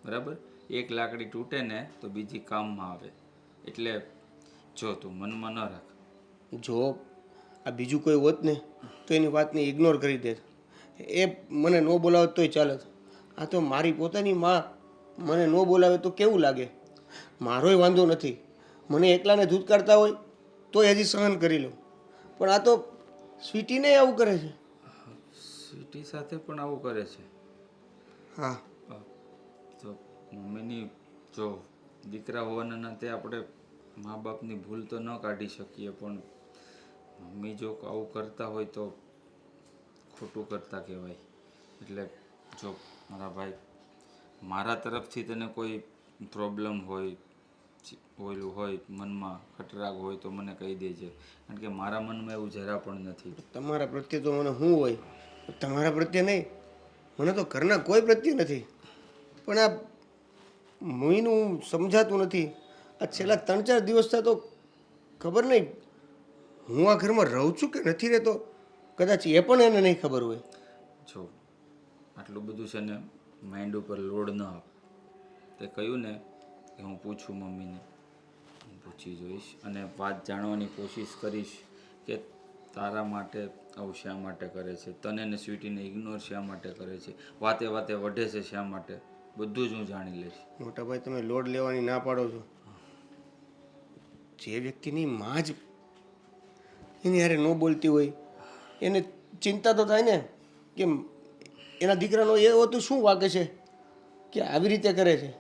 બરાબર? એક લાકડી તૂટે ને તો બીજી કામમાં આવે. એટલે જો તું મનમાં ન રાખ. જો આ બીજું કોઈ હોત ને તો એની વાતને ઇગ્નોર કરી દેત. એ મને ન બોલાવે તોય ચાલત. આ તો મારી પોતાની માં મને ન બોલાવે તો કેવું લાગે? મારોય વાંધો નથી, મને એકલાને ધૂતકારતા હોય તોય હજી સહન કરી લઉં, પણ આ તો સ્વીટીને આવું કરે છે. સ્વીટી સાથે પણ આવું કરે છે? હા, તો મમ્મીની જો દીકરા હોવાના નાતે આપણે મા બાપની ભૂલ તો ન કાઢી શકીએ, પણ મમ્મી જો આવું કરતા હોય તો ખોટું કરતા કહેવાય. એટલે જો મારા ભાઈ, મારા તરફથી તને કોઈ પ્રોબ્લેમ હોય, ઓલું હોય, મનમાં ખટરાગ હોય તો મને કહી દેજે, કારણ કે મારા મનમાં એવું જરા પણ નથી. તમારા પ્રત્યે તો મને શું હોય, તમારા પ્રત્યે નહીં. મને તો ઘરના કોઈ પ્રત્યે નથી, પણ આ મુઈનું સમજાતું નથી. આ છેલ્લા 3-4 દિવસથી તો ખબર નહીં હું આ ઘરમાં રહું છું કે નથી રહેતો, કદાચ એ પણ એને નહીં ખબર હોય. જો આટલું બધું છે ને માઇન્ડ ઉપર લોડ ન આપ. તે કહ્યું ને કે હું પૂછું મમ્મીને, હું પૂછી જોઈશ અને વાત જાણવાની કોશિશ કરીશ કે તારા માટે આવું શા માટે કરે છે, તને ને સ્વીટીને ઇગ્નોર શા માટે કરે છે, વાતે વાતે વઢે છે શા માટે, બધું જ હું જાણી લઈશ. મોટા ભાઈ, તમે લોડ લેવાની ના પાડો છો. જે વ્યક્તિની માં જ એની હારે ન બોલતી હોય એને ચિંતા તો થાય ને કે એના દીકરાનો એવો તો શું વાગે છે કે આવી રીતે કરે છે.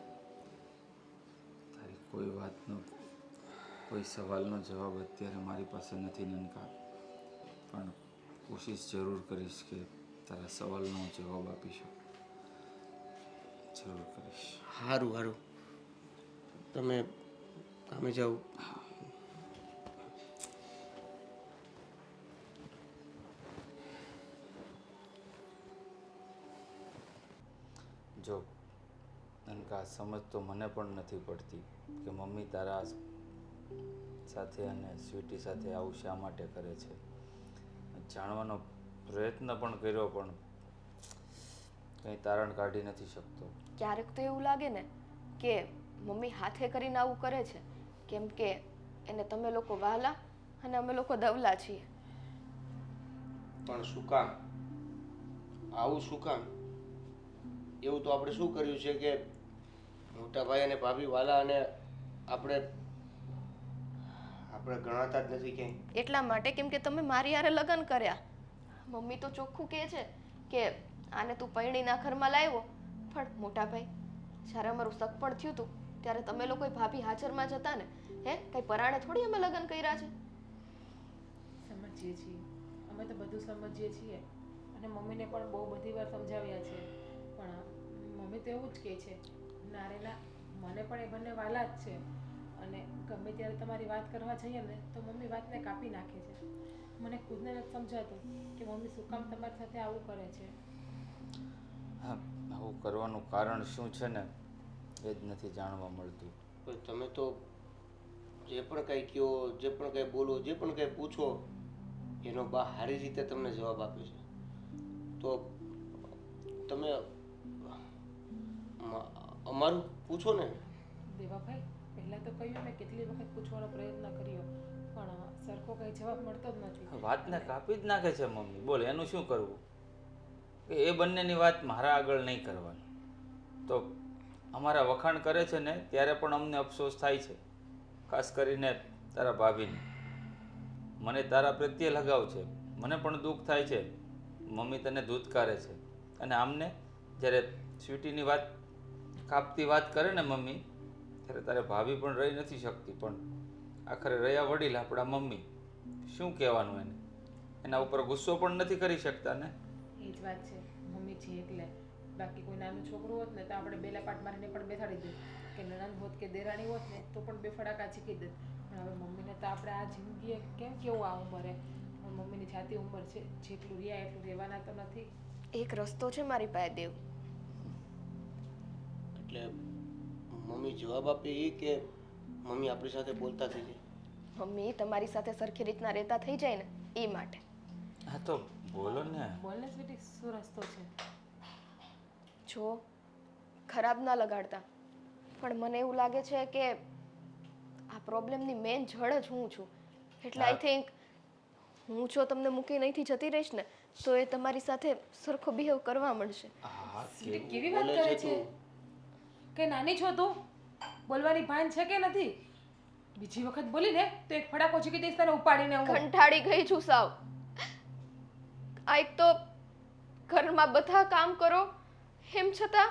તારી કોઈ વાતનો, કોઈ સવાલનો જવાબ અત્યારે મારી પાસે નથી નનકા, પણ કોશિશ જરૂર કરીશ કે તારા સવાલનો જવાબ આપી શકું. જરૂર કરીશ. સારું સારું, તમે કામે જાઓ. જો નનકા, સમજ તો મને પણ નથી પડતી કે મમ્મી તારા સાથે અને સ્વીટી સાથે આવું શા માટે કરે છે. જાણવાનો પ્રયત્ન પણ કર્યો, પણ કંઈ તારણ કાઢી નથી શકતો. ક્યારેક તો એવું લાગે ને કે મમ્મી હાથે કરીને આવું કરે છે, કેમ કે એને તમે લોકો વહાલા અને અમે લોકો દવલા છીએ. પણ શું કામ આવું, શું કામ એવું? તો આપણે શું કર્યું છે કે મોટા ભાઈ અને ભાભી વાલા અને આપણે ગણાતા જ નથી ક્યાંય. એટલા માટે કેમ કે તમે મારી હારે લગ્ન કર્યા. મમ્મી તો ચોખ્ખું કહે છે કે આને તું પૈણીના ઘરમાં લાવ્યો, પણ મોટા ભાઈ જ્યારે અમારું સગપણ થયું હતું ત્યારે તમે લોકોએ ભાભી હાજરમાં જતા ને, હે કઈ પરાણે થોડી અમે લગ્ન કર્યા છે. સમજીએ છીએ, અમે તો બધું સમજીએ છીએ અને મમ્મીને પણ બહુ બધી વાર સમજાવ્યા છે, પણ મમ્મી તો એવું જ કહે છે, ના રે ના, મને પણ એ બંને વાલા જ છે અને ગમે ત્યારે તમારી વાત કરવા જઈએ ને તો મમ્મી વાતને કાપી નાખે છે. મને ખુદને નથી સમજાતું કે મમ્મી શું કામ તમારી સાથે આવું કરે છે. હા, આવું કરવાનું કારણ શું છે ને એ જ નથી જાણવા મળતું. પણ તમે તો જે પણ કંઈ કહો, જે પણ કંઈ બોલો, જે પણ કંઈ પૂછો એનો બા સારી રીતે તમને જવાબ આપે છે. તો તમે અમારું પૂછો ને. દેવાભાઈ, પહેલાં તો કહ્યું મેં કેટલી વખત પૂછવાનો પ્રયત્ન કર્યો પણ સરખો કંઈ જવાબ મળતો જ નથી. વાતને કાપી જ નાખે છે મમ્મી. બોલ એનું શું કરવું? કે એ બંનેની વાત મારા આગળ નહીં કરવાની. તો અમારા વખાણ કરે છે ને ત્યારે પણ અમને અફસોસ થાય છે, ખાસ કરીને તારા ભાભીને. મને તારા પ્રત્યે લગાવ છે, મને પણ દુઃખ થાય છે. મમ્મી તને ધૂતકારે છે અને આમને જ્યારે સ્વીટીની વાત કાપતી વાત કરે ને મમ્મી, ત્યારે તારે ભાભી પણ રહી નથી શકતી, પણ આખરે રહ્યા વડીલ આપણા મમ્મી. શું કહેવાનું એને? એના ઉપર ગુસ્સો પણ નથી કરી શકતા ને. એ જ વાત છે, મમ્મી છે એટલે. બાકી કોઈ નાનું છોકરું હોત ને તો આપણે બેલા પાટ મારીને પણ બેસાડી દે, કે નણંદ હોત કે દેરાણી હોત ને તો પણ બે ફડાકા ચીકી દે. પણ હવે મમ્મીને તો આપણે આ જિંદગીએ કેમ કેવું આ ઉંમરે, મમ્મીની જાતી ઉંમર છે, જેટલું રહ્યા એટલું રહેવાના તો નથી. એક રસ્તો છે મારી પાસે દેવ. એટલે મમ્મી જવાબ આપે એ કે મમ્મી આપણી સાથે બોલતા થઈ જાય? મમ્મી તમારી સાથે સરખી રીતના રહેતા થઈ જાય ને એ માટે. હા તો બોલો ને. બોલને સ્વીટી, શું રસ્તો છે? જો ખરાબ ના લગાડતા, પણ મને એવું લાગે છે કે આ પ્રોબ્લેમની મેઇન જડ જ હું છું. એટલે આઈ થિંક હું જો તમને મૂકી અહીંથી જતી રહીશ ને તો એ તમારી સાથે સરખો બિહેવ કરવા મળશે. હા સ્વીટી, કેવી વાત બોલે કરે છે છે? તું? કે નાની છો તું? બોલવાની ભાન છે કે નથી? બીજી વખત બોલી ને તો એક ફડાકો ચીકી દઈશ તને ઉપાડીને હું. કંટાળી ગઈ છું સાવ. આ એક તો ઘરમાં બધા કામ કરો એમ છતાં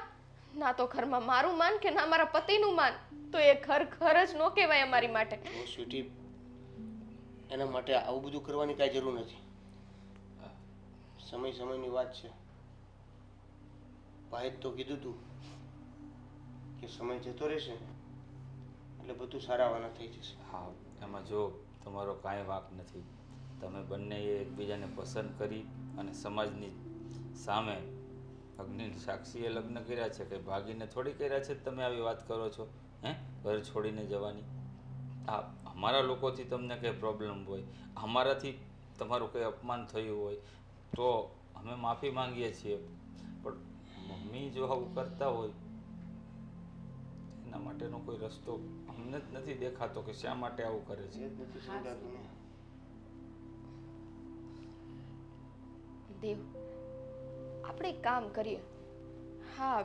ના તો ઘરમાં મારું માન કે ના મારા પતિનું માન, તો એ ઘર ઘર જ નો કહેવાય અમારી માટે. જો સ્વીટી, એના માટે આવું બધું કરવાની કાંઈ જરૂર નથી. સમય સમયની વાત છે. ભાઈએ તો કીધું તું કે સમય જતો રહેશે ને એટલે બધું સારાવાના થઈ જશે. હા, એમાં જો તમારો કાંઈ વાંક નથી. તમે બંનેએ એકબીજાને પસંદ કરી અને સમાજની સામે અગ્નિની સાક્ષીએ લગ્ન કર્યા છે, કે ભાગીને થોડી કર્યા છે. તમે આવી વાત કરો છો હે, ઘર છોડીને જવાની? આ અમારા લોકોથી તમને કંઈ પ્રોબ્લેમ હોય, અમારાથી તમારું કંઈ અપમાન થયું હોય તો અમે માફી માંગીએ છીએ, પણ મમ્મી જો આવું કરતા હોય એના માટેનો કોઈ રસ્તો અમને જ નથી દેખાતો કે શા માટે આવું કરે એ છે. જ નથી સમજાતું ને. દેવ, આપણે એક કામ કરીએ. હા,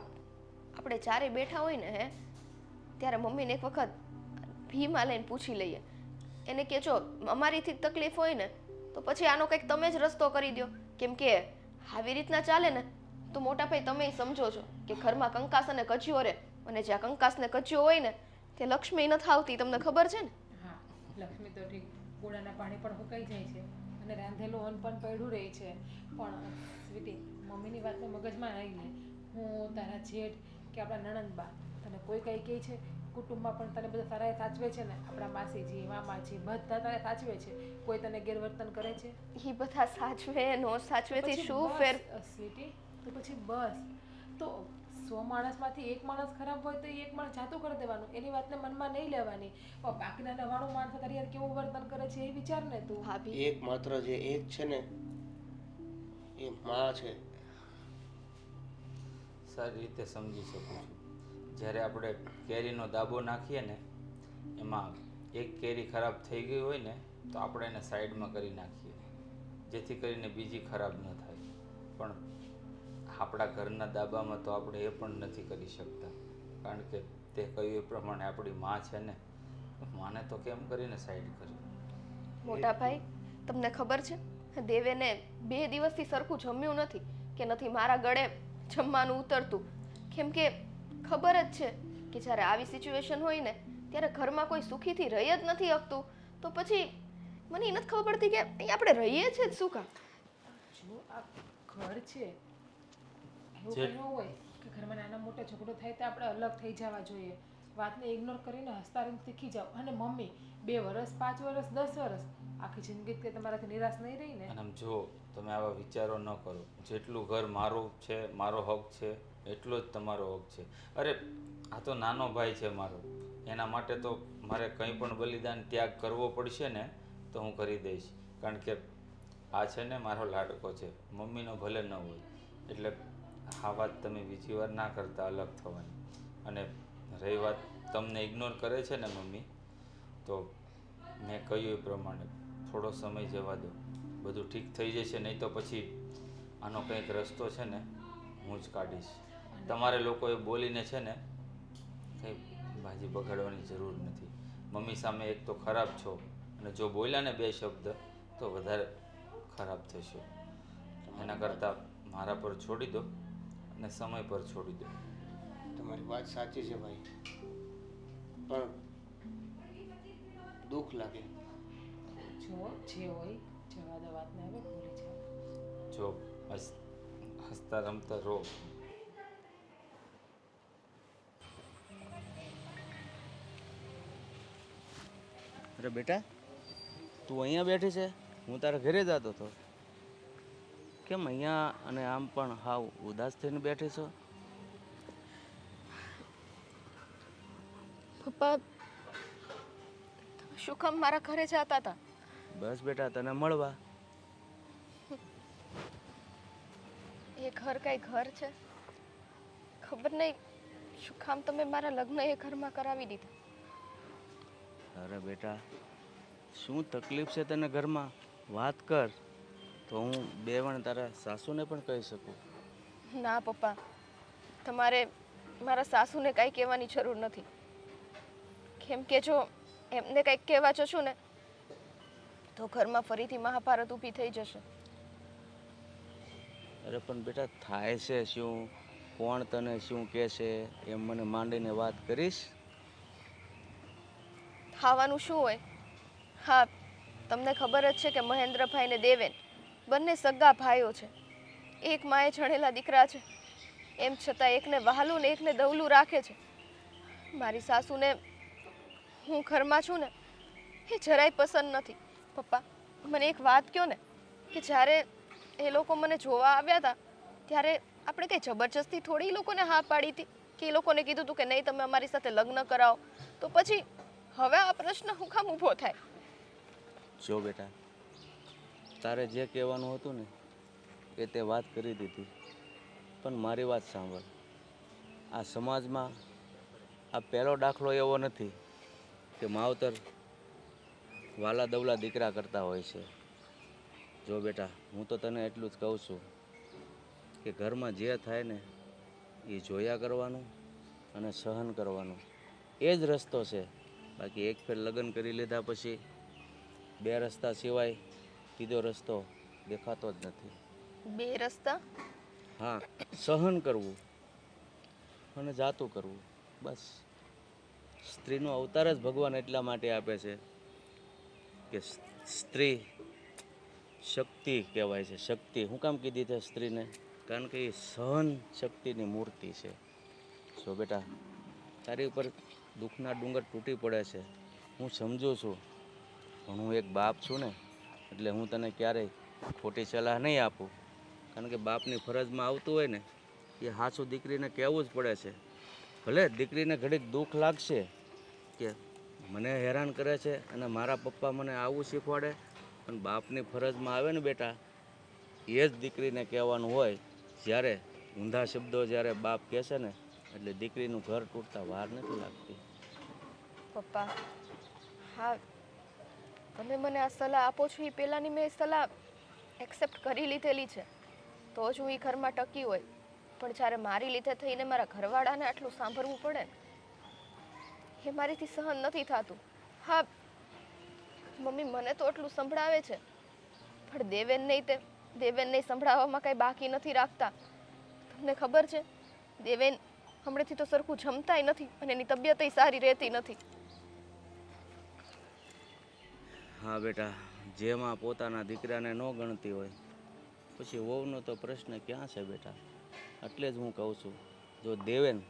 આપણે ચારે બેઠા હોય ને ત્યારે મમ્મીને એક વખત ભીમાં લઈને પૂછી લઈએ. એને કે જો અમારીથી તકલીફ હોય ને તો પછી આનો કંઈક તમે જ રસ્તો કરી દો. કેમ કે આવી રીતના ચાલે ને તો મોટા ભાઈ તમે સમજો છો કે ઘરમાં કંકાસ અને કજિયો રહે, અને જ્યાં કંકાસ ને કજિયો હોય ને તે લક્ષ્મી નથી આવતી, તમને ખબર છે ને? હા, લક્ષ્મી તો ઠીક, ગોળાના પાણી પણ હુકાઈ જાય છે અને રાંધેલું અન્ન પણ પડ્યું રહે છે. પણ સ્વીટી, મમ્મીની વાતને મગજમાં આવી લે. હું, તારા જેઠ કે આપણા નણંદબા તને કોઈ કંઈ કહે છે? કુટુંબમાં પણ તને બધા સારા સાચવે છે ને? આપણા માસીજી, મામાજી બધા તને સાચવે છે. કોઈ તને ગેરવર્તન કરે છે? એ બધા સાચવે નો સાચવેથી પછી શું બસ, ફેર? સ્વીટી, તો પછી બસ. તો 100 માણસમાંથી એક માણસ ખરાબ હોય તો એ એક માણસ જાતું કરી દેવાનું, એની વાતને મનમાં નહીં લેવાની. પણ બાકીના 99 માણસો તારી યાર કેવું વર્તન કરે છે એ વિચાર ને તું. ભાભી, એક માત્ર જે એક છે ને એ માં છે. સારી રીતે સમજી શકું છું. જ્યારે આપણે કેરીનો દાબો નાખીએ ને એમાં એક કેરી ખરાબ થઈ ગઈ હોય ને તો આપણે એને સાઈડમાં કરી નાખીએ જેથી કરીને બીજી ખરાબ ન થાય. પણ આપણા ઘરના દાબામાં તો આપણે એ પણ નથી કરી શકતા, કારણ કે તે કહ્યું એ પ્રમાણે આપણી માં છે ને, માને તો કેમ કરીને સાઈડ કરી. મોટા ભાઈ, તમને ખબર છે દેવેને 2 દિવસથી સરખું જમ્યું નથી કે નથી મારા ગળે જમવાનું ઉતરતું. કેમ કે ખબર જ છે કે જ્યારે આવી સિચ્યુએશન હોય ને ત્યારે ઘરમાં કોઈ સુખીથી રહી જ નથી શકતું. તો પછી મને એ નથી ખબર પડતી કે અહીં આપણે રહીએ છીએ જ શું કામ? જો આ ઘર છે એવું જે- કંઈ ન હોય કે ઘરમાં નાના મોટા ઝઘડો થાય તો આપણે અલગ થઈ જવા જોઈએ વાતને ઇગ્નોર કરીને હસતા રહીને શીખી જાઓ અને મમ્મી 2 વર્ષ 5 વર્ષ 10 વર્ષ આખી જિંદગી કે તમારાથી નિરાશ નહીં રહી ને અને આમ જો તમે આવા વિચારો ન કરો જેટલું ઘર મારું છે મારો હક છે એટલો જ તમારો હક છે અરે આ તો નાનો ભાઈ છે મારો એના માટે તો મારે કંઈ પણ બલિદાન ત્યાગ કરવો પડશે ને તો હું કરી દઈશ કારણ કે આ છે ને મારો લાડકો છે મમ્મીનો ભલે ન હોય એટલે આ વાત તમે બીજી વાર ના કરતા અલગ થવાની અને રહી વાત તમને ઇગ્નોર કરે છે ને મમ્મી તો મેં કહ્યું એ પ્રમાણે થોડો સમય જવા દો બધું ઠીક થઈ જશે નહીં તો પછી આનો કંઈક રસ્તો છે ને હું જ કાઢીશ તમારે લોકોએ બોલીને છે ને કંઈ ભાજી બગાડવાની જરૂર નથી મમ્મી સામે એક તો ખરાબ છો અને જો બોલ્યા ને 2 શબ્દ તો વધારે ખરાબ થશો એના કરતાં મારા પર છોડી દો અને સમય પર છોડી દો તમારી વાત સાચી છે ભાઈ, પણ દુઃખ લાગે. જો જે હોય જવા દો વાતને હવે ભૂલી જાઓ જો હસતા રમતા રહો. અરે બેટા, તું અહીંયા બેઠી છે? હું તારા ઘરે જતો હતો. કેમ અહીંયા અને આમ પણ હાવ ઉદાસ થઈને બેઠી છો? પપ્પા તમે શું કામ મારા ઘરે જતા હતા? બસ બેટા, તને મળવા. એ ઘર કઈ ઘર છે? ખબર નહીં શું કામ તમે મારા લગ્ન એ ઘરમાં કરાવી દીધા. અરે બેટા, શું તકલીફ છે તને ઘરમાં? વાત કર તો હું બેવણ તારા સાસુને પણ કહી શકું. ના પપ્પા, તમારે મારા સાસુને કાંઈ કહેવાની જરૂર નથી. કેમ કે જો એમને કંઈક કહેવા જશું ને તો ઘરમાં ફરીથી મહાભારત ઊભી થઈ જશે. અરે પણ બેટા, થાય છે શું? કોણ તને શું કહેશે એમ મને માંડીને વાત કરીશ. ખાવાનું શું હોય? હા, તમને ખબર જ છે કે મહેન્દ્રભાઈ ને દેવેન બંને સગા ભાઈઓ છે. એક માએ જણેલા દીકરા છે, એમ છતાં એકને વહાલું ને એકને દવલું રાખે છે. મારી સાસુને હું ઘરમાં છું ને એ જરાય પસંદ નથી. પપ્પા, મને એક વાત કહો ને કે જ્યારે એ લોકો મને જોવા આવ્યા હતા ત્યારે આપણે કંઈ જબરજસ્તી થોડી એ લોકોને હા પાડી હતી કે એ લોકોને કીધું હતું કે નહીં તમે અમારી સાથે લગ્ન કરાવો? તો પછી હવે આ પ્રશ્ન હું કામ ઊભો થાય? જો બેટા, તારે જે કહેવાનું હતું ને એ તે વાત કરી દીધી, પણ મારી વાત સાંભળ. આ સમાજમાં આ પહેલો દાખલો એવો નથી કે માવતર વાલા દવલા દીકરા કરતા હોય છે. જો બેટા, હું તો તને એટલું જ કહું છું કે ઘરમાં જે થાય ને એ જોયા કરવાનું અને સહન કરવાનું, એ જ રસ્તો છે. બાકી એક ફેર લગ્ન કરી લીધા પછી 2 રસ્તા સિવાય બીજો રસ્તો દેખાતો જ નથી. 2 રસ્તા? હા, સહન કરવું અને જાતું કરવું, બસ. સ્ત્રીનો અવતાર જ ભગવાન એટલા માટે આપે છે કે સ્ત્રી શક્તિ કહેવાય છે. શક્તિ હું કામ કીધી છે સ્ત્રીને? કારણ કે એ સહન શક્તિની મૂર્તિ છે. જો બેટા, તારી ઉપર દુઃખના ડુંગર તૂટી પડે છે, હું સમજુ છું. પણ હું એક બાપ છું ને, એટલે હું તને ક્યારેય ખોટી સલાહ નહીં આપું. કારણ કે બાપની ફરજમાં આવતું હોય ને એ હાચું દીકરીને કહેવું જ પડે છે. ભલે દીકરીને ઘડીક દુઃખ લાગશે કે મને હેરાન કરે છે અને મારા પપ્પા મને આવું શીખવાડે, પણ બાપની ફરજમાં આવે ને બેટા, એ જ દીકરીને કહેવાનું હોય. જ્યારે ઊંધા શબ્દો જ્યારે બાપ કહેશે ને એટલે દીકરીનું ઘર તૂટતા વાર નથી લાગતી. પપ્પા, હા, તમે મને આ સલાહ આપો છો એ પહેલાંની મેં સલાહ એક્સેપ્ટ કરી લીધેલી છે, તો જ હું એ ઘરમાં ટકી હોય. પણ જ્યારે મારી લીધે થઈને મારા ઘરવાળાને આટલું સાંભળવું પડે ને એ મારીથી સહન નથી થતું. હા મમ્મી, મને તો આટલું સંભળાવે છે, પણ દેવેનને સંભળાવવામાં કાંઈ બાકી નથી રાખતા. તમને ખબર છે, દેવેન હમણાંથી તો સરખું જમતાય નથી અને એની તબિયતય સારી રહેતી નથી. હા બેટા, જેમાં પોતાના દીકરાને ન ગણતી હોય પછી વહુનો તો પ્રશ્ન ક્યાં છે બેટા. એટલે જ હું કહું છું, જો દેવેન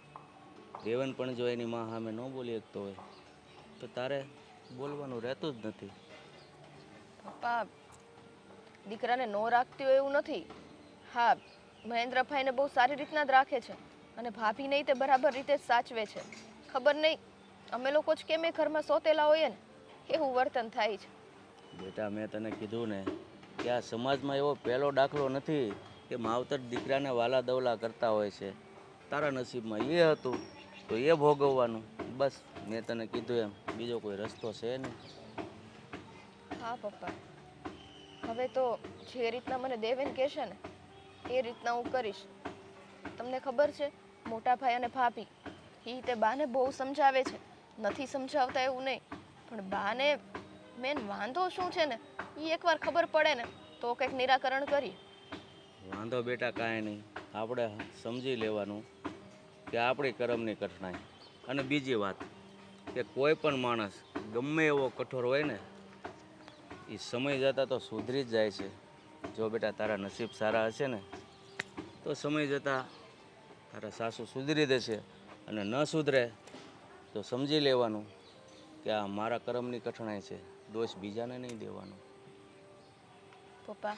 પણ જો એની માં સામે ન બોલી શકતો હોય તો તારે બોલવાનું રહેતું જ નથી. પપ્પા દીકરાને નો રાખતી હોય એવું નથી. હા, મહેન્દ્રભાઈને બહુ સારી રીતના જ રાખે છે અને ભાભી નહીં તે બરાબર રીતે જ સાચવે છે. ખબર નહીં અમે લોકો જ કેમ એ ઘરમાં સોતેલા હોઈએ ને એવું વર્તન થાય છે. બેટા મેં તને કીધું ને કે આ સમાજમાં એવો પહેલો દાખલો નથી કે માવતર દીકરાને વાલા દવલા કરતા હોય છે. તારા નસીબમાં એ હતું તો એ ભોગવવાનું. બસ મેં તને કીધું એમ, બીજો કોઈ રસ્તો છે નહીં. હા પપ્પા, હવે તો જે રીતના મને દેવેન કહેશે ને એ રીતના હું કરીશ. તમને ખબર છે, મોટા ભાઈ અને ભાભી તે બાને બહુ સમજાવે છે. નથી સમજાવતા એવું નહીં, પણ બાને મેન વાંધો શું છે ને એ એકવાર ખબર પડે ને તો કંઈક નિરાકરણ કરીએ. વાંધો બેટા કાંઈ નહીં, આપણે સમજી લેવાનું કે આપણી કરમની કઠણાઈ. અને બીજી વાત કે કોઈ પણ માણસ ગમે એવો કઠોર હોય ને એ સમય જતાં તો સુધરી જ જાય છે. જો બેટા તારા નસીબ સારા હશે ને તો સમય જતાં તારા સાસુ સુધરી દેશે, અને ન સુધરે તો સમજી લેવાનું કે આ મારા કરમની કઠણાઈ છે, દોષ બીજાને નહીં દેવાનો. પપ્પા,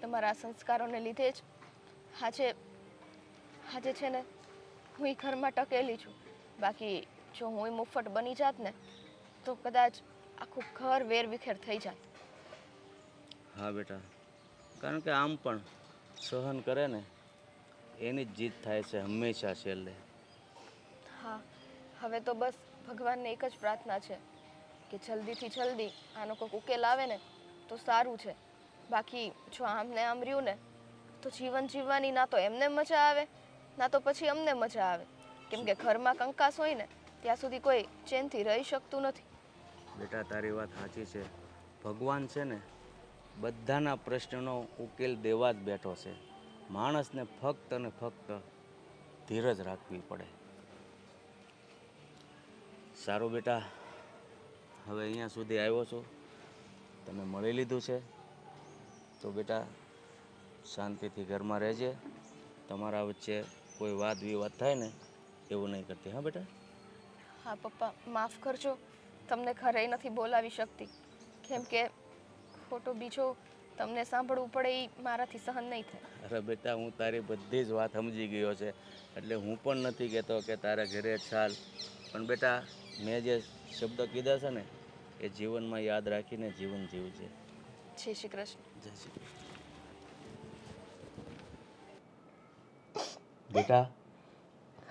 તમારા આ સંસ્કારોને લીધે જ આજે છે ને હું એ ઘરમાં ટકેલી છું. બાકી જો હું મુફ્ફટ બની જાત ને તો કદાચ આખું ઘર વેરવિખેર થઈ જાત. હા બેટા, કારણ કે આમ પણ સહન કરે ને એની જ જીત થાય છે હંમેશા છેલ્લે. હા, હવે તો બસ ભગવાનને એક જ પ્રાર્થના છે કે જલ્દીથી જલ્દી આનો કોઈક ઉકેલ આવે ને તો સારું છે. બાકી જો આમ ને આમ રહ્યું ને તો જીવન જીવવાની ના તો એમને મજા આવે ના તો પછી અમને મજા આવે. કેમ કે ઘરમાં કંકાસ હોય ને ત્યાં સુધી કોઈ ચેનથી રહી શકતું નથી. બેટા તારી વાત સાચી છે. ભગવાન છે ને બધાના પ્રશ્નનો ઉકેલ દેવા જ બેઠો છે. માણસને ફક્ત અને ફક્ત ધીરજ રાખવી પડે. સારું બેટા, હવે અહીંયા સુધી આવ્યો છું, તમે મળી લીધું છે તો બેટા શાંતિથી ઘરમાં રહેજે. તમારા વચ્ચે કોઈ વાદ વિવાદ થાય ને એવું નહીં કરતી. હા બેટા. હા પપ્પા, માફ કરજો, તમને ઘરે નથી બોલાવી શકતી. કેમ કે ખોટો બીજો તમને સાંભળવું પડે એ મારાથી સહન નહીં થાય. અરે બેટા, હું તારી બધી જ વાત સમજી ગયો છે, એટલે હું પણ નથી કહેતો કે તારા ઘરે ચાલ. પણ બેટા મેં જે શબ્દ કીધા છે ને એ જીવનમાં યાદ રાખીને જીવન જીવજે. જય શ્રી કૃષ્ણ. જય શ્રી કૃષ્ણ. બેટા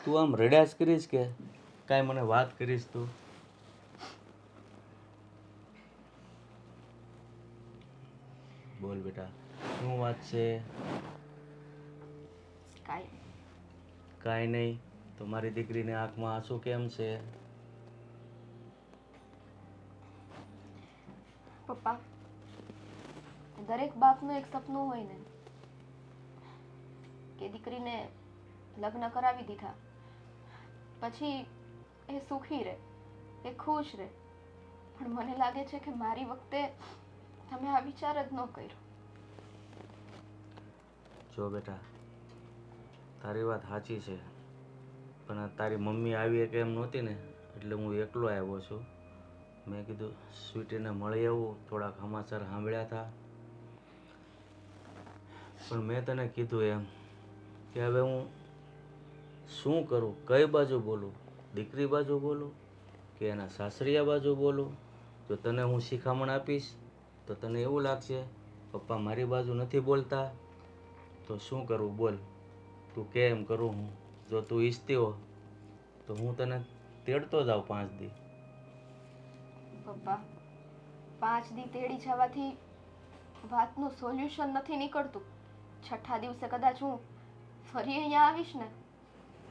તું આમ રડ્યા જ કરીશ કે કાંઈ મને વાત કરીશ તું? બોલ બેટા, શું વાત છે? કાંઈ નહીં તો મારી દીકરીને આંખમાં આંસુ કેમ છે? પપ્પા, દરેક બાપનું એક સપનું હોય ને કે દીકરીને લગ્ન કરાવી દીધા પછી એ સુખી રહે, એ ખુશ રહે. પણ મને લાગે છે કે મારી વખતે તમે આ વિચાર જ ન કર્યો. જો બેટા તારી વાત સાચી છે, પણ તારી મમ્મી આવી કે એમ નહોતી ને એટલે હું એકલો આવ્યો છું. મેં કીધું સ્વીટીને મળી આવું, થોડાક સમાચાર સાંભળ્યા હતા. પણ મેં તને કીધું એમ કે હવે હું શું કરું, કઈ બાજુ બોલું? દીકરી બાજુ બોલું કે એના સાસરિયા બાજુ બોલું? જો તને હું શિખામણ આપીશ તો તને એવું લાગશે પપ્પા મારી બાજુ નથી બોલતા. તો શું કરવું બોલ, તું કેમ કરું હું? જો તું ઈચ્છતી હો તો હું તને તેડતો જાઉં 5 દી. પપ્પા, 5 દી તેડી જવાથી વાતનું સોલ્યુશન નથી નીકળતું. 6થા દિવસે કદાચ હું ફરી અહીંયા આવીશ ને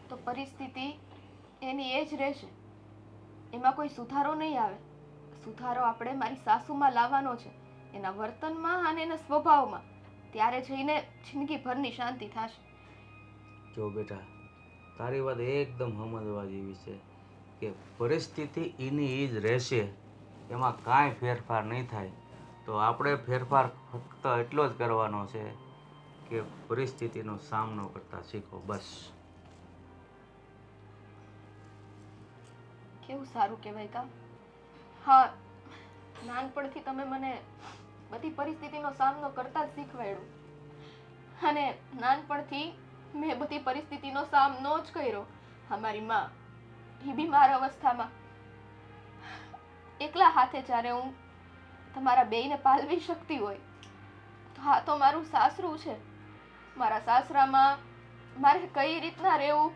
તો પરિસ્થિતિ એની એ જ રહેશે. એમાં કોઈ સુધારો નહીં આવે. સુધારો આપણે મારી સાસુમાં લાવવાનો છે, એના વર્તનમાં અને એના સ્વભાવમાં. ત્યારે જઈને જિંદગીભરની શાંતિ થશે. જો બેટા તારી વાત એકદમ સમજવા જેવી છે કે પરિસ્થિતિ એની એ જ રહેશે, એમાં કાંઈ ફેરફાર નહીં થાય. તો આપણે ફેરફાર ફક્ત એટલો જ કરવાનો છે કે પરિસ્થિતિનો સામનો કરતા શીખો. બસ. કેવું સારું કહેવાય કા. હા, નાનપણથી તમે મને બધી પરિસ્થિતિનો સામનો કરતા જ શીખવાડ્યું અને નાનપણથી મેં બધી પરિસ્થિતિનો સામનો જ કર્યો. અમારી માં એ બીમાર અવસ્થામાં એકલા હાથે જ્યારે હું તમારા બેયને પાલવી શકતી હોય તો આ તો મારું સાસરું છે. મારા સાસરામાં મારે કઈ રીતના રહેવું,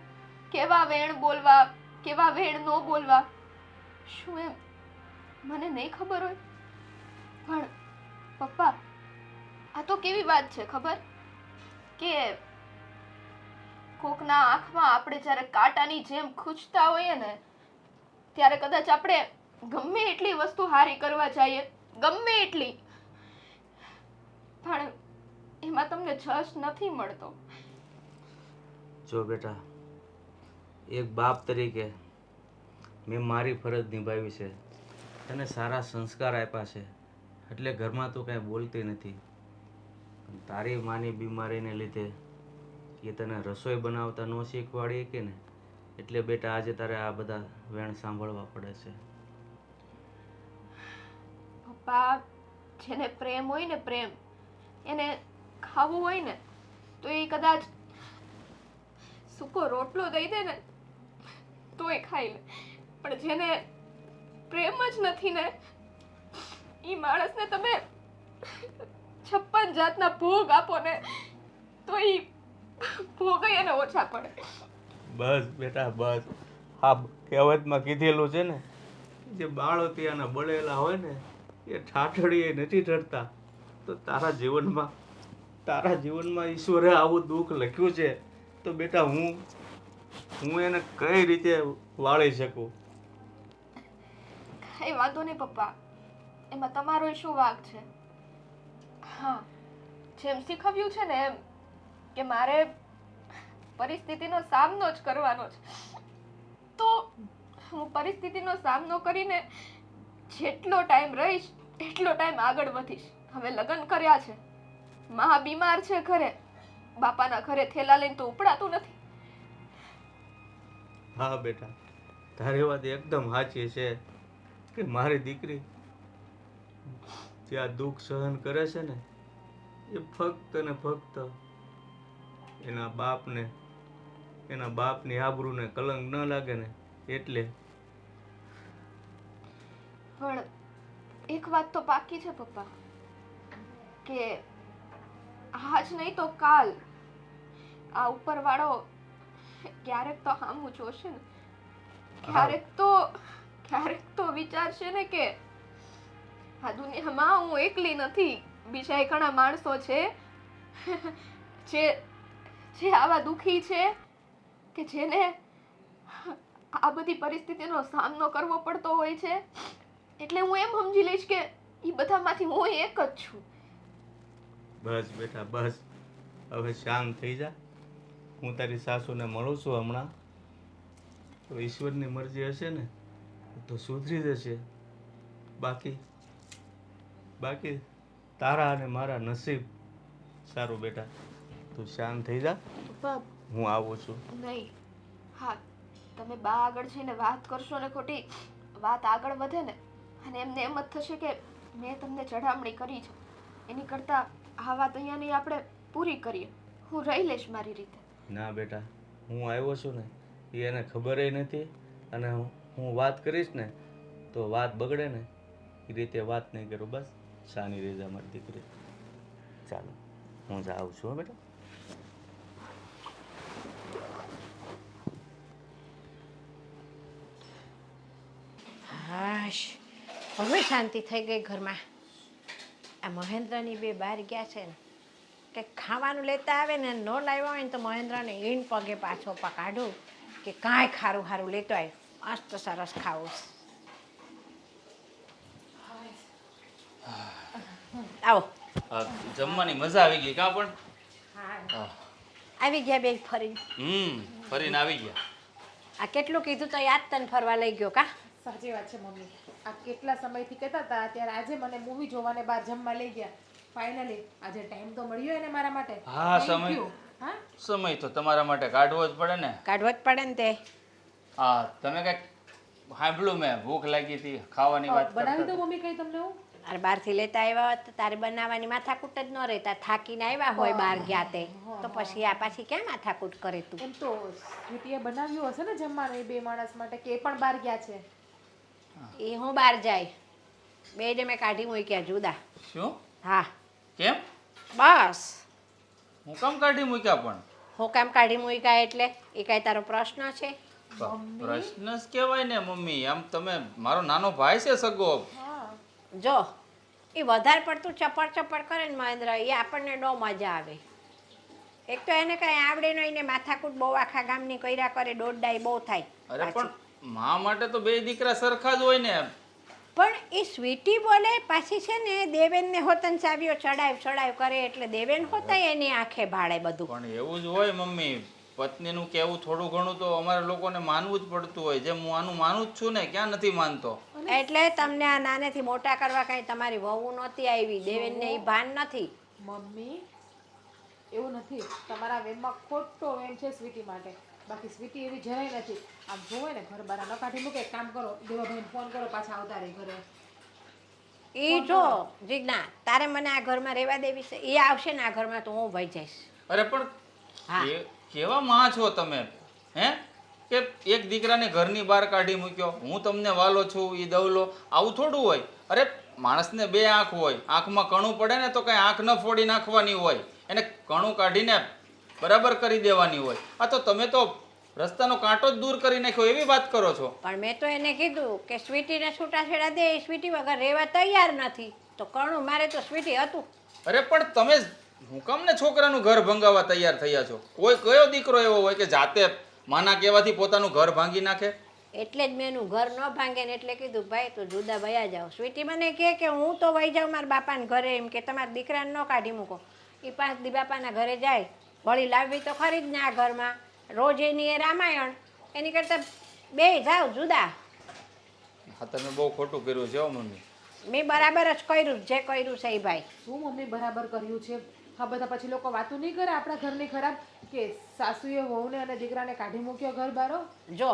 કેવા વેણ બોલવા, કેવા વેણ ન બોલવા, શું એમ મને નહીં ખબર હોય? પણ પપ્પા, આ તો કેવી વાત છે ખબર કે કોકના આંખમાં આપણે જ્યારે કાંટાની જેમ ખૂંચતા હોઈએ ને ત્યારે કદાચ આપણે ગમે એટલી વસ્તુ હારી કરવા જઈએ, ગમે એટલી, પણ એમાં તમને જશ નથી મળતો. જો બેટા, એક બાપ તરીકે મેં મારી ફરજ નિભાવી છે, તને સારા સંસ્કાર આપ્યા છે, એટલે ઘરમાં તું કાંઈ બોલતી નથી. પણ તારી માની બીમારીને લીધે એ તને રસોઈ બનાવતા ન શીખવાડી કે ને, એટલે બેટા આજે તારે આ બધા વેણ સાંભળવા પડે છે. પપ્પા, જેને પ્રેમ હોય ને, પ્રેમ, એને ખાવું હોય ને તો એ કદાચ સૂકો રોટલો દઈ દે ને તોય ખાઈ લે, પણ જેને પ્રેમ જ નથી ને એ માણસને તમે 56 જાતના ભોગ આપો ને તો એ ભોગ એને ઓછા પડે. બસ બેટા બસ. હા, કહેવતમાં કીધેલું છે ને, જે બાળોતિયાના બળેલા હોય ને એ ઠાઠડીએ નથી ઠરતા. તો તારા જીવનમાં ઈશ્વરે આવું દુઃખ લખ્યું છે તો બેટા હું એને કઈ રીતે વાળી શકું? કઈ વાંધો નહીં પપ્પા, એમાં તમારો શું વાંક છે? હા, જેમ શીખવ્યું છે ને એમ કે મારે પરિસ્થિતિનો સામનો જ કરવાનો છે, તો હું પરિસ્થિતિનો સામનો કરીને જેટલો ટાઈમ રહીશ એટલો ટાઈમ આગળ વધીશ. હવે લગ્ન કર્યા છે, મા બીમાર છે ઘરે, બાપાના ઘરે થેલા લઈને તો ઉપડાતું નથી. હા બેટા, તારી વાત એકદમ સાચી છે કે મારી દીકરી જે આ દુઃખ સહન કરે છે ને એ ફક્ત ને ફક્ત એના બાપની આબરૂને કલંક ન લાગે ને એટલે. પણ એક વાત તો પાકી છે પપ્પા કે આજ નહીં તો કાલ આ ઉપરવાળો ક્યારેક તો સામું જોશે ને, ક્યારેક તો વિચારશે ને કે આ દુનિયામાં હું એકલી નથી, બીજા ઘણા માણસો છે જે આવા દુખી છે કે જેને આ બધી પરિસ્થિતિનો સામનો કરવો પડતો હોય છે. એટલે હું એમ સમજી લઈશ કે એ બધામાંથી હું એક જ છું. બસ બેટા બસ, હવે શાંત થઈ જા. હું તારી સાસુને મળું છું હમણાં, તો ઈશ્વરની મરજી હશે ને તો સુધરી જશે. બાકી તારા અને મારા નસીબ સારું. બેટા તું શાંત થઈ જા, પપ્પા હું આવું છું. નહીં, હા, તમે બા આગળ જઈને વાત કરશો ને ખોટી વાત આગળ વધે ને અને એમને એમ જ થશે કે મેં તમને ચઢામણી કરી છે, એની કરતાં આ વાત અહીંયાની આપણે પૂરી કરીએ. હું રહી લઈશ મારી રીતે. ના બેટા, હું આવ્યો છું ને એ એને ખબર નથી, અને હું વાત કરીશ ને તો વાત બગડે ને એ રીતે વાત નહીં કરું. બસ શાની રેજા મારી દીકરી. ચાલો હું જાઉં છું. હો બેટા. હાશ, હવે શાંતિ થઈ ગઈ ઘરમાં. આ મહેન્દ્રની બે બહાર ગયા છે ને કે ખાવાનું લેતા આવે ને ન લાવ્યા હોય ને તો મહેન્દ્રને ઈન પગે પાછો પકાડું કે કાંઈ ખારું ખારું લેતો આવે, મસ્ત સરસ ખાવું. આવો. જમવાની મજા આવી ગઈ કાં? પણ આવી ગયા બે ફરી. ફરીને આવી ગયા. આ કેટલું કીધું તો યાદ તને ફરવા લઈ ગયો કા? સાચી વાત છે મમ્મી, આ કેટલા સમયથી કહેતા હતા ત્યારે આજે મને મૂવી જોવાને બહાર જમવા લઈ ગયા. ફાઇનલી આજે ટાઈમ તો મળ્યો એને મારા માટે હા, Thank સમય. you. હા સમય તો તમારા માટે કાઢવો જ પડે ને. કાઢવો જ પડે ને તે. હા, તમે કંઈક સાંભળ્યું મેં, ભૂખ લાગી હતી, ખાવાની વાત બનાવી કરતા દો મમ્મી કઈ તમને હું અરે બહારથી લેતા આવ્યા હોત તો તારે બનાવવાની માથાકૂટ જ ન રહેતા. થાકીને આવ્યા હોય બહાર ગયા તે તો પછી આ પાછી ક્યાં માથાકૂટ કરે તું? એમ તો સ્વીટીએ બનાવ્યું હશે ને જમવાનું એ બે માણસ માટે કે એ પણ બહાર ગયા છે એ હું બહાર જાય બેને મેં કાઢી મૂક્યા જુદા. શું? હા કેમ? બસ. હું કામ કાઢી મૂક્યા પણ? હું કામ કાઢી મૂક્યા એટલે એ કાંઈ તારો પ્રશ્ન છે? પ્રશ્ન જ કહેવાય ને મમ્મી. આમ તમે મારો નાનો ભાઈ છે સગો. હા જો એ વધારે પડતું ચપડ કરે ને મહેન્દ્ર, એ આપણને ન મજા આવે. એક તો એને કાંઈ આવડે નહીં ને માથાકૂટ બહુ આખા ગામની કર્યા કરે, દોડડાઈ બહુ થાય. અરે પણ મા માટે તો બે દીકરા સરખા જ હોય ને. પણ એ સ્વીટી બોલે પાછી છે ને દેવેનને હોતન ચાવ્યો ચડાવ કરે એટલે દેવેન હોતા એની આંખે ભાડે બધું. પણ એવું જ હોય મમ્મી, પત્નીનું કહેવું થોડું ઘણું તો અમારે લોકોને માનવું જ પડતું હોય. જેમ હું આનું માનું જ છું ને, ક્યાં નથી માનતો. એટલે તમને આ નાનેથી મોટા કરવા કાંઈ તમારી વહુ નહોતી આવી, દેવેનને એ ભાન નથી. મમ્મી એવું નથી, તમારા વેમમાં ખોટો વેમ છે સ્વીટી માટે. બાકી સ્વીટી એવી જરાય નથી. આમ જોવે ને ઘર બાર ન કાઢી મૂકે. એક કામ કરો, દેવાભાઈને ફોન કરો, પાછા આવતા રહે ઘરે. એ જો જીજ્ઞા તારે મને આ ઘરમાં રહેવા દેવી છે, એ આવશે ને આ ઘરમાં તો હું વહી જઈશ. અરે પણ હા. કેવા માં છો તમે? હે કે એક દીકરાને ઘરની બહાર કાઢી મૂક્યો, હું તમને વાલો છું, એ દવલો, આવું થોડું હોય. અરે માણસને બે આંખ હોય, આંખમાં કણું પડે ને તો કઈ આંખ ન ફોડી નાખવાની હોય, એને કણું કાઢીને બરાબર કરી દેવાની હોય. આ તો તમે તો રસ્તાનો કાંટો જ દૂર કરી નાખ્યો એવી વાત કરો છો. પણ મેં તો એને કીધું કે સ્વીટીને છૂટાછેડા દે, એ સ્વીટી વગર રહેવા તૈયાર નથી તો કણું મારે તો સ્વીટી હતું. અરે પણ તમે હું કામ ને છોકરાનું ઘર ભંગાવવા તૈયાર થયા છો? કોઈ કયો દીકરો એવો હોય કે જાતે માના કહેવાથી પોતાનું ઘર ભાંગી નાખે? એટલે જ મેં એનું ઘર ન ભાંગે ને એટલે કીધું ભાઈ તો જુદા વયા જાઓ. સ્વીટી મને કહે કે હું તો વહી જાઉં મારા બાપાના ઘરે, એમ કે તમારા દીકરાને ન કાઢી મૂકો. એ 5 દી બાપાના ઘરે જાય, વળી લાવવી તો ખરી જ ને આ ઘરમાં. રોજ એની એ રામાયણ, એની કરતાં બે જાઓ જુદા. હા, તમે બહુ ખોટું કર્યું છે હો મમ્મી. મેં બરાબર જ કર્યું જે કર્યું છે એ ભાઈ. શું મમ્મી બરાબર કર્યું છે? હા બધા પછી લોકો વાતો નહીં કરે આપણા ઘરની ખરાબ કે સાસુએ વહુને અને દીકરાને કાઢી મૂક્યો ઘર બારો. જો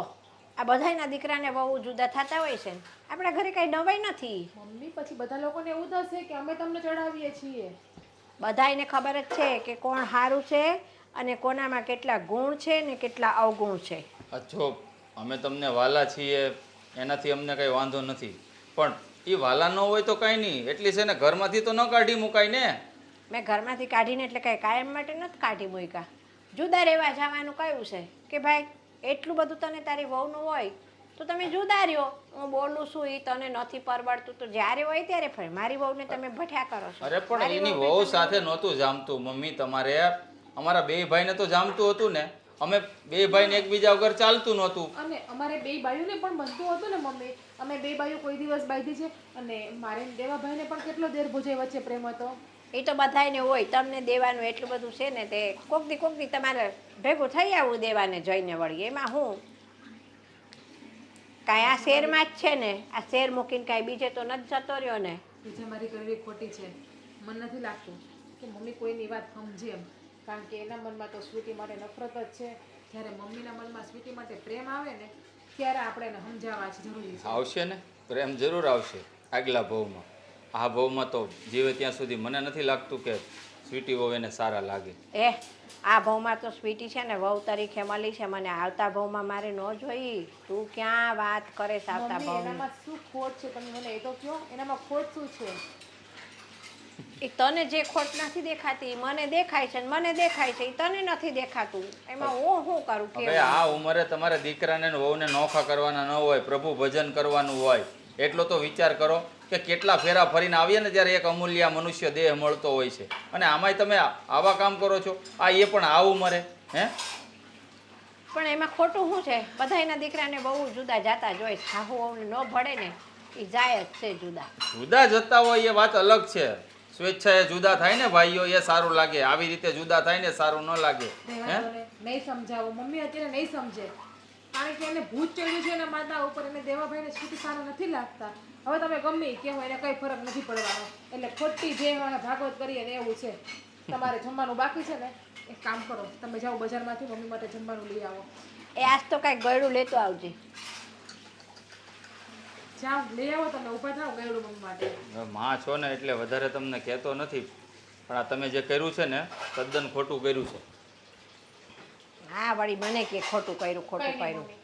આ બધાયના દીકરાને બહુ જુદા થતા હોય છે ને, આપણા ઘરે કાંઈ નવાઈ નથી. મમ્મી પછી બધા લોકોને એવું થશે કે અમે તમને ચડાવીએ છીએ. બધાયને ખબર જ છે કે કોણ સારું છે અને કોનામાં કેટલા ગુણ છે ને કેટલા અવગુણ છે. જો અમે તમને વાલા છીએ એનાથી અમને કંઈ વાંધો નથી, પણ એ વાલા ન હોય તો કાંઈ નહીં, એટલી છે ને ઘરમાંથી તો ન કાઢી મુકાય ને. મેં ઘરમાંથી કાઢીને એટલે કાંઈ કાયમ માટે નથી કાઢી મૂક્યા. જુદા રહેવા જવાનું કયું છે કે ભાઈ એટલું બધું તને તારી વહુનું હોય તો તમે જુદા રહ્યો. હું બોલું છું એ તને નથી પરવડતું તો જ્યારે હોય ત્યારે ફરી મારી વહુને તમે ભઠ્યા કરો છો. અરે પણ એની વહુ સાથે નહોતું જામતું મમ્મી તમારે. અમારા બે ભાઈને તો જામતું હતું ને. અમે બે ભાઈને એકબીજા વગર ચાલતું નહોતું. અને અમારે બે બાયુને પણ બનતું હતું ને મમ્મી. અમે બે બાયુ કોઈ દિવસ બાંધી છે અને મારે ને દેવાભાઈને પણ કેટલો દેર ભોજાઈ વચ્ચે પ્રેમ હતો. એ તો બધાયને હોય, તમને દેવાનું એટલું બધું છે ને તે કોક દી તમારે ભેગું થઈ આવું દેવાને જઈને વળી. એમાં હું કાંઈ આ શેરમાં જ છે ને, આ શેર મૂકીને કાંઈ બીજે તો નથી જતો રહ્યો ને. બીજે મારી કરવી ખોટી છે. મને નથી લાગતું કે મમ્મી કોઈની વાત સમજે એમ, કારણ કે એના મનમાં તો સ્વીટી માટે નફરત જ છે. જ્યારે મમ્મીના મનમાં સ્વીટી માટે પ્રેમ આવે ને ત્યારે આપણે એને સમજાવવા જ જરૂરી છે. આવશે ને પ્રેમ જરૂર આવશે આગલા ભાવમાં. આ ભાવમાં તો જીવે ત્યાં સુધી મને નથી લાગતું કે સ્વીટી વહુ એને સારા લાગે. આ ભાવમાં તો સ્વીટી છે ને વહુ તરીકે મળી છે મને, આવતા ભાવમાં મારે ન જોઈ. તું ક્યાં વાત કરે છે આવતા મમ્મી ભાવની? એનામાં શું ખોટ છે તમે મને એ તો કહો. એનામાં ખોટ શું છે? એ તને જે ખોટ નથી દેખાતી મને દેખાય છે, મને દેખાય છે, એ તને નથી દેખાતું. એમાં હું શું કરું હવે કે આ ઉંમરે તમારે દીકરાને ને વહુને નોખા કરવાના ન હોય, પ્રભુ ભજન કરવાનું હોય. એટલો તો વિચાર કરો કે કેટલા ફેરા ફરીને આવીએ ને ત્યારે એક અમૂલ્ય મનુષ્ય દેહ મળતો હોય છે, અને આમાંય તમે આવા કામ કરો છો. આ એ પણ આ ઉંમરે હે? પણ એમાં ખોટું શું છે? બધાયના દીકરાને બહુ જુદા જાતા જોઈ. સાહુ વહુને ન ભળે ને એ જાય જ છે જુદા. જુદા જતા હોય એ વાત અલગ છે. સ્વેચ્છાએ જુદા થાય ને ભાઈઓ એ સારું લાગે, આવી રીતે જુદા થાય ને સારું ન લાગે. હે રહેવા દો ને, નહીં સમજાવો મમ્મી અત્યારે નહીં સમજે. કારણ કે એને ભૂત ચડ્યું છે એના માથા ઉપર, એને દેવાભાઈને સ્કૂટી સારા નથી લાગતા. હવે તમે ગમે એ કહેવો એને કંઈ ફરક નથી પડવાનો. એટલે ખોટી જે ભાગવત કરીએ ને એવું છે. તમારે જમવાનું બાકી છે ને, એક કામ કરો, તમે જાઓ બજારમાંથી મમ્મી માટે જમવાનું લઈ આવો. એ આજ તો કાંઈક ગળું લેતો આવજે. જાઓ લઈ આવો, તમે ઊભા થાઓ ગયડું મમ્મી માટે. હવે માં છો ને એટલે વધારે તમને કહેતો નથી, પણ આ તમે જે કર્યું છે ને તદ્દન ખોટું કર્યું છે. હા વળી મને કે ખોટું કર્યું ખોટું કંઈ નહીં કર્યું. મમ્મી,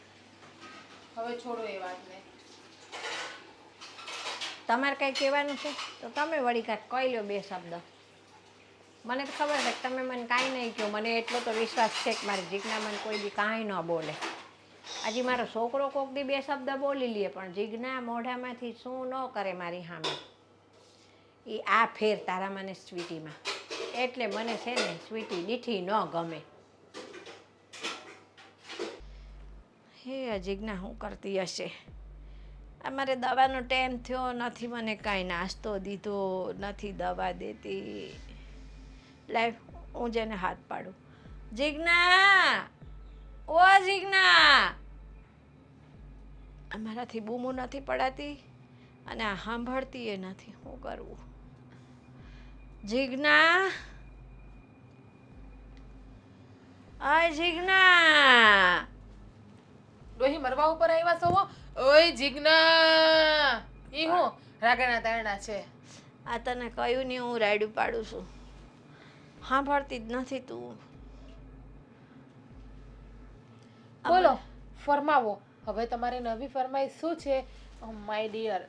હવે છોડો એ વાતને. તમારે કંઈ કહેવાનું છે તો તમે વળી કાંઈક કહી લો 2 શબ્દ. મને તો ખબર છે કે તમે મને કાંઈ નહીં કહો. મને એટલો તો વિશ્વાસ છે કે મારી જીજ્ઞા મને કોઈ દી કાંઈ ન બોલે. હજી મારો છોકરો કોક દી 2 શબ્દ બોલી લે, પણ જીજ્ઞા મોઢામાંથી શું ન કરે મારી સામે. એ આ ફેર તારા મને સ્વીટીમાં, એટલે મને છે ને સ્વીટી દીઠી ન ગમે. હે જીજ્ઞા શું કરતી હશે? અમારે દવાનો ટાઈમ થયો નથી, મને કાંઈ નાસ્તો દીધો નથી, દવા દેતી. લાઈવ હું જેને હાથ પાડું. જીજ્ઞા, ઓ જીજ્ઞા, અમારાથી બૂમો નથી પડાતી અને આ સાંભળતી એ નથી. શું કરવું? જીજ્ઞા, આ જીજ્ઞા, ડોહી મરવા ઉપર આવ્યા છો? ઓય જીજ્ઞા, ઈ હું રાગના તારણા છે. આ તને કહ્યું નહીં હું રાયડું પાડું છું, સાંભળતી જ નથી તું. બોલો, ફરમાવો. હવે તમારી નવી ફરમાઈશ શું છે માય ડિયર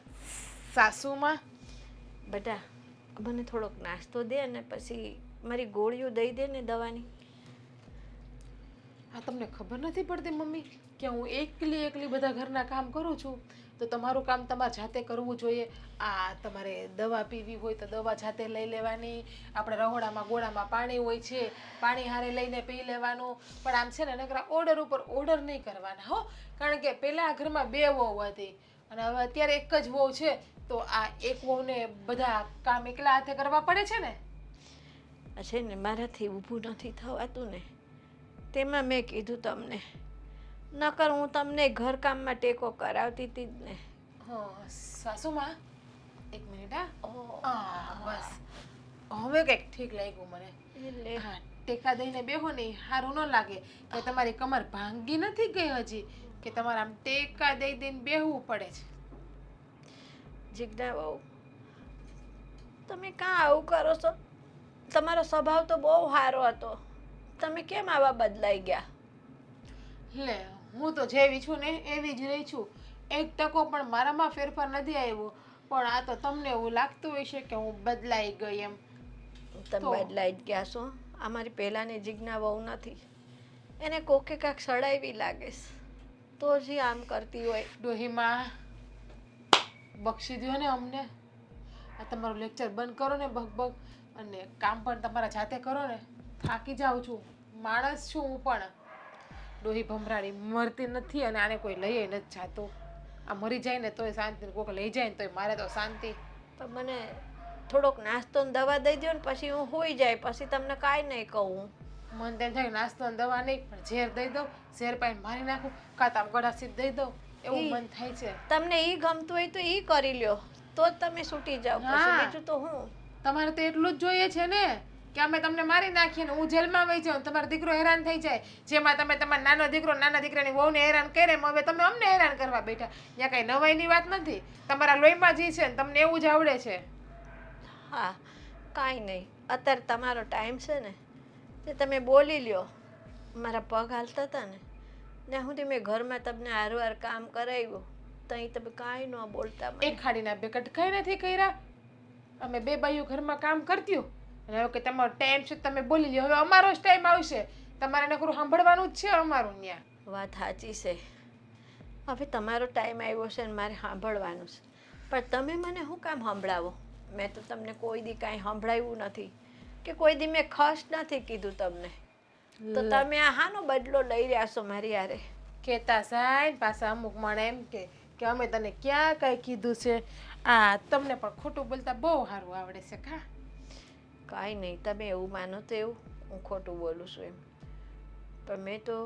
સાસુમાં? બેટા મને થોડોક નાસ્તો દે ને પછી મારી ગોળીઓ દઈ દે ને દવાની. આ તમને ખબર નથી પડતી મમ્મી કે હું એકલી બધા ઘરના કામ કરું છું, તો તમારું કામ તમારે જાતે કરવું જોઈએ. આ તમારે દવા પીવી હોય તો દવા જાતે લઈ લેવાની. આપણે રહોડામાં ગોળામાં પાણી હોય છે, પાણી હારે લઈને પી લેવાનું. પણ આમ છે ને નકરા ઓર્ડર ઉપર ઓર્ડર નહીં કરવાના હો, કારણ કે પહેલાં ઘરમાં 2 વહુ હતી અને હવે અત્યારે એક જ વહુ છે, તો આ એક વહુને બધા કામ એકલા હાથે કરવા પડે છે ને. છે ને મારાથી ઊભું નથી થવાતું ને, તેમાં મેં કીધું તમને, નકર હું તમને ઘરકામમાં ટેકો કરાવતી હતી જ ને. સાસુમાં એક મિનિટ. હા બસ હવે કંઈક ઠીક લાગ્યું મને. એટલે હા, ટેકા દઈને બેહો ને સારું ન લાગે કે તમારી કમર ભાંગી નથી ગઈ હજી, કે તમારે આમ ટેકા દઈ દઈને બેહવું પડે છે. જીજ્ઞા બહુ તમે કાં આવું કરો છો? તમારો સ્વભાવ તો બહુ સારો હતો, તમે કેમ આવા બદલાઈ ગયા? લે, હું તો જેવી છું ને એવી જ રહી છું. 1% પણ મારામાં ફેરફાર નથી આવ્યો. પણ આ તો તમને એવું લાગતું હશે કે હું બદલાઈ ગઈ એમ. તમે બદલાઈ જ ગયા છો. અમારી પહેલાંની જીજ્ઞા બહુ નથી, એને કોકે કાંક સડાવી લાગે તો જ આમ કરતી હોય. ડોહીમાં બક્ષી દ્યો ને અમને. આ તમારું લેક્ચર બંધ કરો ને બગ અને કામ પણ તમારા જાતે કરો ને. થાકી જાઉં છું, માણસ છું હું પણ. ડોહી ભમરાડી મરતી નથી અને આને કોઈ લઈએ નથી જાતું. આ મરી જાય ને તોય શાંતિ, કોઈક લઈ જાય ને તોય મારે તો શાંતિ. પણ મને થોડોક નાસ્તો ને દવા દઈ દો ને પછી હું હોઈ જાય, પછી તમને કાંઈ નહીં કહું. મને તેમ થાય નાસ્તો ને દવા નહીં પણ ઝેર દઈ દઉં, ઝેર પાઈને મારી નાખું, કાં તો આમ ગળા સીધ દઈ દઉં, એવું મન થાય છે. તમને ઈ ગમતું હોય તો ઈ કરી લ્યો, તો જ તમે છૂટી જાઓ. પછી હા. બીજું તો હું. તમારે તો એટલું જ જોઈએ છે ને કે અમે તમને મારી નાખીએ ને હું જેલમાં વહી જાઉં, તમારો દીકરો હેરાન થઈ જાય. જેમાં તમે તમારા નાનો દીકરો નાના દીકરાની વહુને હેરાન કરે એમ હવે તમે અમને હેરાન કરવા બેઠા. ત્યાં કાંઈ નવાઈની વાત નથી. તમારા લોહીમાં જી છે ને તમને એવું જ આવડે છે. હા કાંઈ નહીં, અત્યારે તમારો ટાઈમ છે ને તે તમે બોલી લ્યો. મારા પગ હાલતા હતા ને ત્યાં સુધી મેં ઘરમાં તમને હારવાર કામ કરાવ્યું, ત્યાં તમે કાંઈ ન બોલતા મને. એક ખાડીના 2 કટકાઈ નથી કર્યા. અમે 2 બાઈઓ ઘરમાં કામ કરતી અને હવે કે તમારો ટાઈમ છે તમે બોલી લ્યો. હવે અમારો જ ટાઈમ આવશે, તમારે નકરું સાંભળવાનું જ છે અમારું ત્યાં. વાત સાચી છે. હવે તમારો ટાઈમ આવ્યો છે ને મારે સાંભળવાનું છે, પણ તમે મને શું કામ સંભળાવો? મેં તો તમને કોઈ દી કાંઈ સંભળાવ્યું નથી કે કોઈ દી મેં ખર્ચ નથી કીધું તમને, તો તમે આ હાનો બદલો લઈ રહ્યા છો મારી હારે? કહેતા સાહેબ પાછા અમુક માણે એમ કે અમે તને ક્યાં કાંઈ કીધું છે. આ તમને પણ ખોટું બોલતા બહુ સારું આવડે છે કા? કાંઈ નહીં, તમે એવું માનો તો એવું હું ખોટું બોલું છું એમ, પણ મેં તો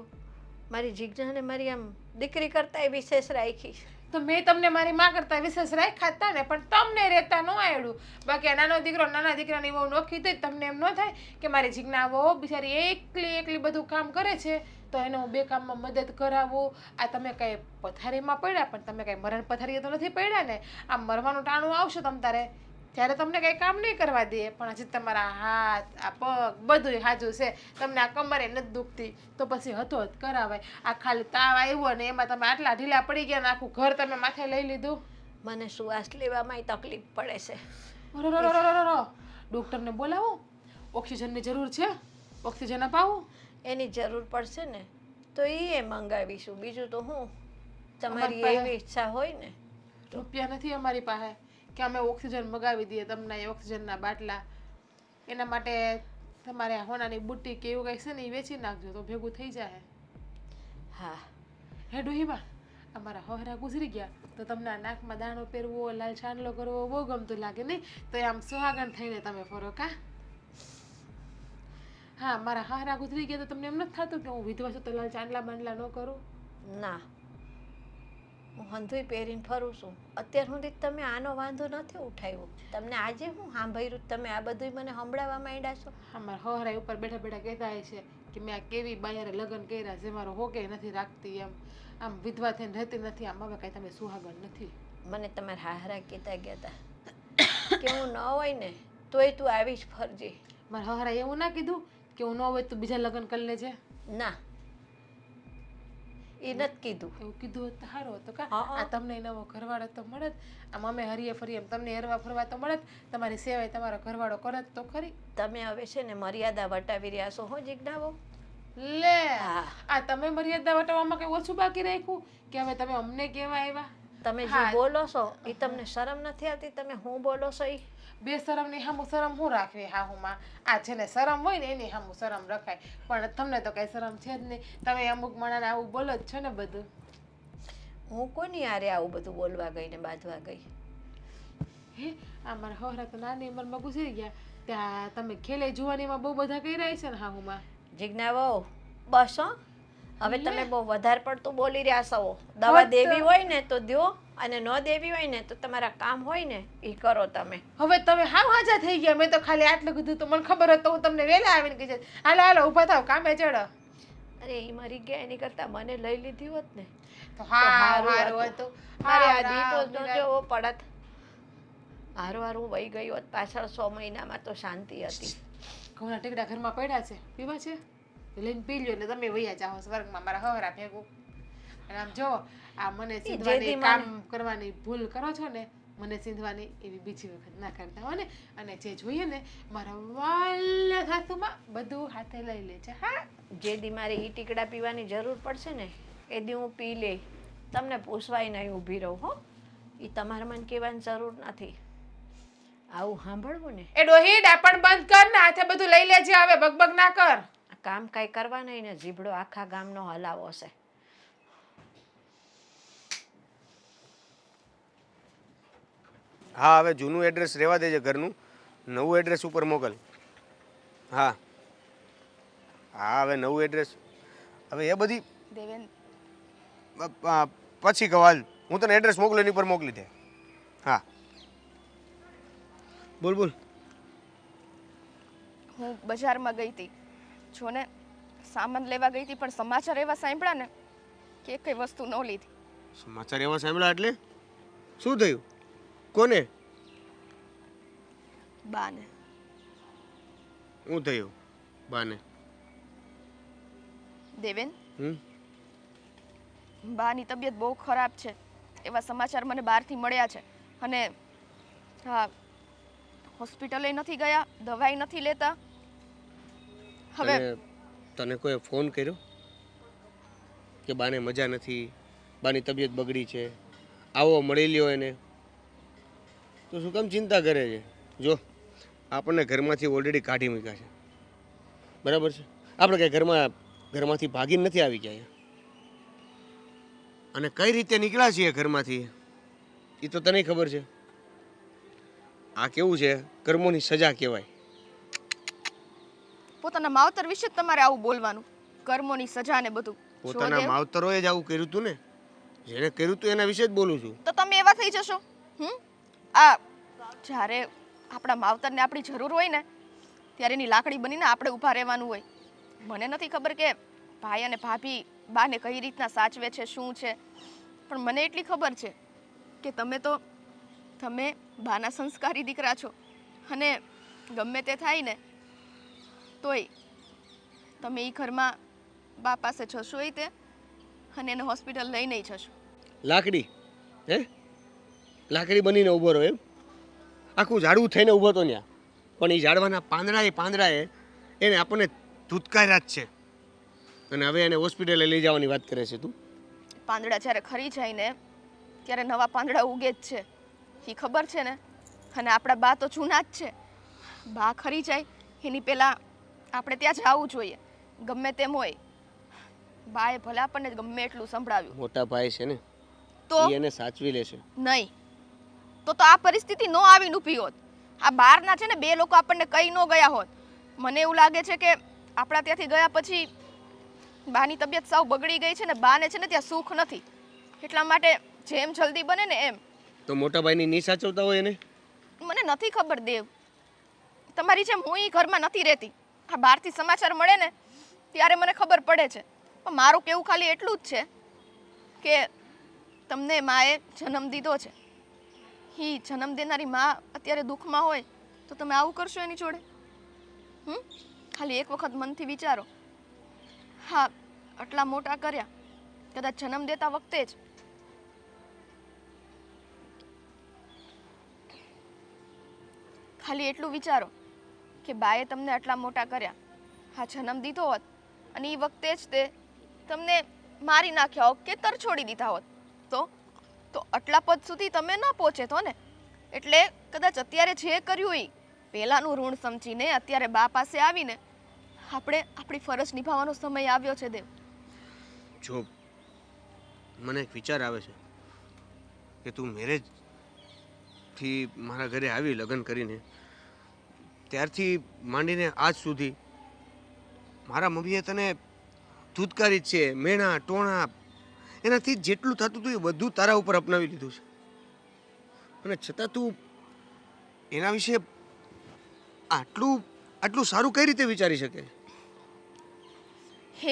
મારી જીજ્ઞાને મારી આમ દીકરી કરતાં વિશેષ રાખી. તો મેં તમને મારી માં કરતા વિશેષ રાખ્યા હતા ને, પણ તમને રહેતા ન આવડ્યું. બાકી આ નાનો દીકરો નાના દીકરાની બહુ નોખી થઈ, તમને એમ ન થાય કે મારી જીજ્ઞા વહુ બિચારી એકલી બધું કામ કરે છે તો એને હું બે કામમાં મદદ કરાવું. આ તમે કઈ પથારીમાં પડ્યા, પણ તમે કઈ મરણ પથારીએ તો નથી પડ્યા ને. આ મરવાનું ટાણું આવશે તમ તારે ત્યારે તમને કઈ કામ નહીં કરવા દે, પણ હજી તમારા હાથ આ પગ બધું હાજુ છે, તમને આ કમરે નથી દુખતી તો પછી હતો જ કરાવાય. આ ખાલી તાવ આવ્યો ને એમાં તમે આટલા ઢીલા પડી ગયા ને આખું ઘર તમે માથે લઈ લીધું. મને શ્વાસ લેવામાં તકલીફ પડે છે. ડૉક્ટરને બોલાવો, ઓક્સિજનની જરૂર છે, ઓક્સિજન અપાવું. એની જરૂર પડશે ને તો એ મંગાવીશું, બીજું તો હું. તમારી પાસે- એવી ઈચ્છા હોય ને. રૂપિયા નથી અમારી પાસે કે અમે ઓક્સિજન મગાવી દઈએ તમને એ ઓક્સિજનના બાટલા. એના માટે તમારે આ હોનાની બુટ્ટી કે એવું કંઈક છે ને એ વેચી નાખજો તો ભેગું થઈ જાય. હા, હે ડોહીબા, અમારા હોહરા ગુજરી ગયા તો તમને આ નાકમાં દાણો પહેરવો, લાલ ચાંદલો કરવો બહુ ગમતું લાગે નહીં? તો આમ સુહાગણ થઈને તમે ફરો કા? હા, મારા હારા ગુજરી ગયા તો તમને એમ નથી થતું કે હું વિધવા છું તો લાલ ચાંદલા બાંડલા ન કરું? ના, હું હંધુય પહેરીને ફરું છું. અત્યાર સુધી તમે આનો વાંધો નથી ઉઠાવ્યો. તમને આજે હું સાંભળ્યું, તમે આ બધું મને સંભળાવવા માંડ્યા છો. અમારા હોહરા ઉપર બેઠા બેઠા કહેતા હોય છે કે મેં આ કેવી બાયારે લગ્ન કર્યા જે મારો હોકે નથી રાખતી, એમ આમ વિધવા થઈને રહેતી નથી, આમ હવે કાંઈ તમે સુહાગણ નથી. મને તમારા હારા કહેતા ગયા હતા કે હું ન હોય ને તોય તું આવી જ ફરજે. મારા હોહરા એવું ના કીધું કે હું ન હોય તો બીજા લગ્ન કરી લેજે? ના, એ નથી કીધું. એવું કીધું હોત તો સારું હતું કા? હા. આ તમને નવો ઘરવાળો તો મળત, આમ અમે હરીએ ફરીએ એમ તમને હરવા ફરવા તો મળત, તમારી સેવાય તમારો ઘરવાળો કરત તો ખરી. તમે હવે છે ને મર્યાદા વટાવી રહ્યા છો હો જીજ્ઞાવો. લે, હા. આ તમે મર્યાદા વટાવવામાં કઈ ઓછું બાકી રાખ્યું કે હવે તમે અમને કેવા આવ્યા? તમે જે હા. બોલો છો એ તમને શરમ નથી આવતી? તમે હું બોલો છો એ બે શરમની હામું શરમ હું રાખવી હાહુમાં? આ છે ને શરમ હોય ને એની હામું શરમ રખાય, પણ તમને તો કઈ શરમ છે જ નહીં. તમે અમુક માણાને આવું બોલો જ છો ને બધું. હું કોની આરે આવું બધું બોલવા ગઈ ને બાજવા ગઈ? હે, આ મારા હોહરા તો નાની ઉંમરમાં ગુજરી ગયા, ત્યાં તમે ખેલે જુવાનીમાં બહુ બધા કર્યા છે ને હાહુમાં. જીજ્ઞાવો બસ હો, હવે તમે બહુ વધારે પડતું બોલી રહ્યા છો. દવા દેવી હોય ને તો દો, અને ન દેવી હોય ને તો તમારા કામ હોય ને એ કરો તમે. હવે તમે હાવ હાજા થઈ ગયા. મેં તો ખાલી આટલું કીધું તો મને ખબર હોત તો હું તમને વહેલા આવીને કહી જાય હાલો હાલો ઊભા થાવ કામે ચડો. અરે એ મરી ગયા એની કરતા મને લઈ લીધી હોત ને તો તો હારું હારું હતું. મારે આ હારું, દીધો હારું, તો જોવો પડત. હારું વહી ગઈ હોત પાછળ 6 મહિનામાં તો શાંતિ હતી. ઘઉંના ટીકડા ઘરમાં પડ્યા છે, પીવા છે લઈને પી લ્યો એટલે તમે વૈયા જાઓ સ્વર્ગમાં મારા હવરા ભેગું. અને આમ જો આ મને સીધવાની જેથી કામ કરવાની ભૂલ કરો છો ને, મને સીધવાની એવી બીજી વખત ના કરતા હો ને. અને જે જોઈએ ને મારા વાલા સાસુમાં બધું હાથે લઈ લે છે. હા, જે દી મારે ઈ ટીકડા પીવાની જરૂર પડશે ને એ દી હું પી લે. તમને પૂછવાય નહીં ઊભી રહું હો. એ તમારે મને કહેવાની જરૂર નથી. આવું સાંભળવું ને એ ડોહી ડાપણ બંધ કર ને હાથે બધું લઈ લેજે. હવે બકબક ના કર. આ કામ કાંઈ કરવા નહીં ને જીભડો આખા ગામનો હલાવો છે. હા, હવે જૂનું એડ્રેસ રહેવા દેજે ઘરનું, નવું એડ્રેસ ઉપર મોકલ. હા હા, હવે નવું એડ્રેસ. હવે એ બધી દેવેન, પછી કવાલ હું તને એડ્રેસ મોકલું એની પર મોકલી દે. હા બોલ બોલ. હું બજારમાં ગઈ હતી, જો ને સામાન લેવા ગઈ હતી, પણ સમાચાર એવા સાંભળ્યા ને કે કઈ વસ્તુ ન લીધી. સમાચાર એવા સાંભળ્યા એટલે શું થયું? કોને? બાને. શું થયું બાને? દેવેન, હમ બાની તબિયત બહુ ખરાબ છે એવા સમાચાર મને બહારથી મળ્યા છે. અને હા, હોસ્પિટલે નથી ગયા, દવાઈ નથી લેતા. હવે તને કોઈ ફોન કર્યો કે બાને મજા નથી, બાની તબિયત બગડી છે, આવો મળી લ્યો એને? તો શું કામ ચિંતા કરે છે? જો આપણને ઘરમાંથી ઓલરેડી કાઢી મૂક્યા છે, બરાબર છે? આપણે કંઈ ઘરમાંથી ભાગીને નથી આવી ગયા, અને કઈ રીતે નીકળ્યા છીએ ઘરમાંથી એ તો તને ખબર છે. આ કેવું છે, કર્મોની સજા કહેવાય. પોતાના માવતર વિશે જ તમારે આવું બોલવાનું, કર્મોની સજા ને બધું. પોતાના દેવ. માવતરોએ જ આવું કર્યું તું ને. જેને કર્યું તું એના વિશે જ બોલું છું. તો તમે એવા થઈ જશો. આ જ્યારે આપણા માવતરને આપણી જરૂર હોય ને ત્યારે એની લાકડી બનીને આપણે ઊભા રહેવાનું હોય. મને નથી ખબર કે ભાઈ અને ભાભી બાને કઈ રીતના સાચવે છે શું છે, પણ મને એટલી ખબર છે કે તમે બાના સંસ્કારી દીકરા છો અને ગમે તે થાય ને તોય તમે એ ઘરમાં બા પાસે જશો ય તે અને એને હોસ્પિટલ લઈને જશો. લાકડી હે લાકડી બનીને ઊભો રહ્યો એમ? આખું ઝાડવું થઈને ઊભો તો ત્યાં, પણ એ ઝાડવાના પાંદડાએ એને આપણને ધૂતકાર્યા જ છે. અને હવે એને હોસ્પિટલે લઈ જવાની વાત કરે છે તું. પાંદડા જ્યારે ખરી જાય ને ત્યારે નવા પાંદડા ઉગે જ છે, એ ખબર છે ને. અને આપણા બા તો જૂના જ છે. બા ખરી જાય એની પહેલાં આપણે ત્યાં જવું જોઈએ, ગમે તેમ હોય. બાએ ભલે આપણને ગમે એટલું સંભળાવ્યું મોટા ભાઈ છે ને, તો ઈ એને સાચવી લેશે. નહીં તો આ પરિસ્થિતિ ન આવીને ઊભી હોત. આ બહારના છે ને બે લોકો આપણને કઈ ન ગયા હોત. મને એવું લાગે છે કે આપણા ત્યાંથી ગયા પછી બાની તબિયત સાવ બગડી ગઈ છે ને બાને છે ને ત્યાં સુખ નથી. એટલા માટે જેમ જલ્દી બને ને એમ. તો મોટા ભાઈની ની સાચવતા હોય એને? મને નથી ખબર દેવ, તમારી જેમ હું ઈ ઘરમાં નથી રહેતી. આ બહારથી સમાચાર મળે ને ત્યારે મને ખબર પડે છે. પણ મારું કેવું ખાલી એટલું જ છે કે તમને માએ જન્મ દીધો છે. ઈ જન્મ દેનારી માં અત્યારે દુઃખમાં હોય તો તમે આવું કરશો એની જોડે? ખાલી એક વખત મનથી વિચારો. હા, આટલા મોટા કર્યા, કદાચ જન્મ દેતા વખતે જ ખાલી એટલું વિચારો કે બાએ તમને આટલા મોટા કર્યા, હા જન્મ દીધો હોત અને એ વખતે જ તે તમને મારી નાખ્યા હોત કે તરછોડી દીધા હોત તો આટલા પદ સુધી તમે ન પહોંચે તો ને. એટલે કદાચ અત્યારે જે કર્યું એ પહેલાંનું ઋણ સમજીને અત્યારે બા પાસે આવીને આપણે આપણી ફરજ નિભાવવાનો સમય આવ્યો છે દેવ. જો મને એક વિચાર આવે છે કે તું મેરેજથી મારા ઘરે આવી લગ્ન કરીને ત્યારથી માંડીને આજ સુધી મારા મમ્મીએ તને ધૂતકારી જ છે, મેણા ટોણા એનાથી જેટલું થતું હતું એ બધું તારા ઉપર અપનાવી લીધું છે. અને છતાં તું એના વિશે આટલું સારું કઈ રીતે વિચારી શકે?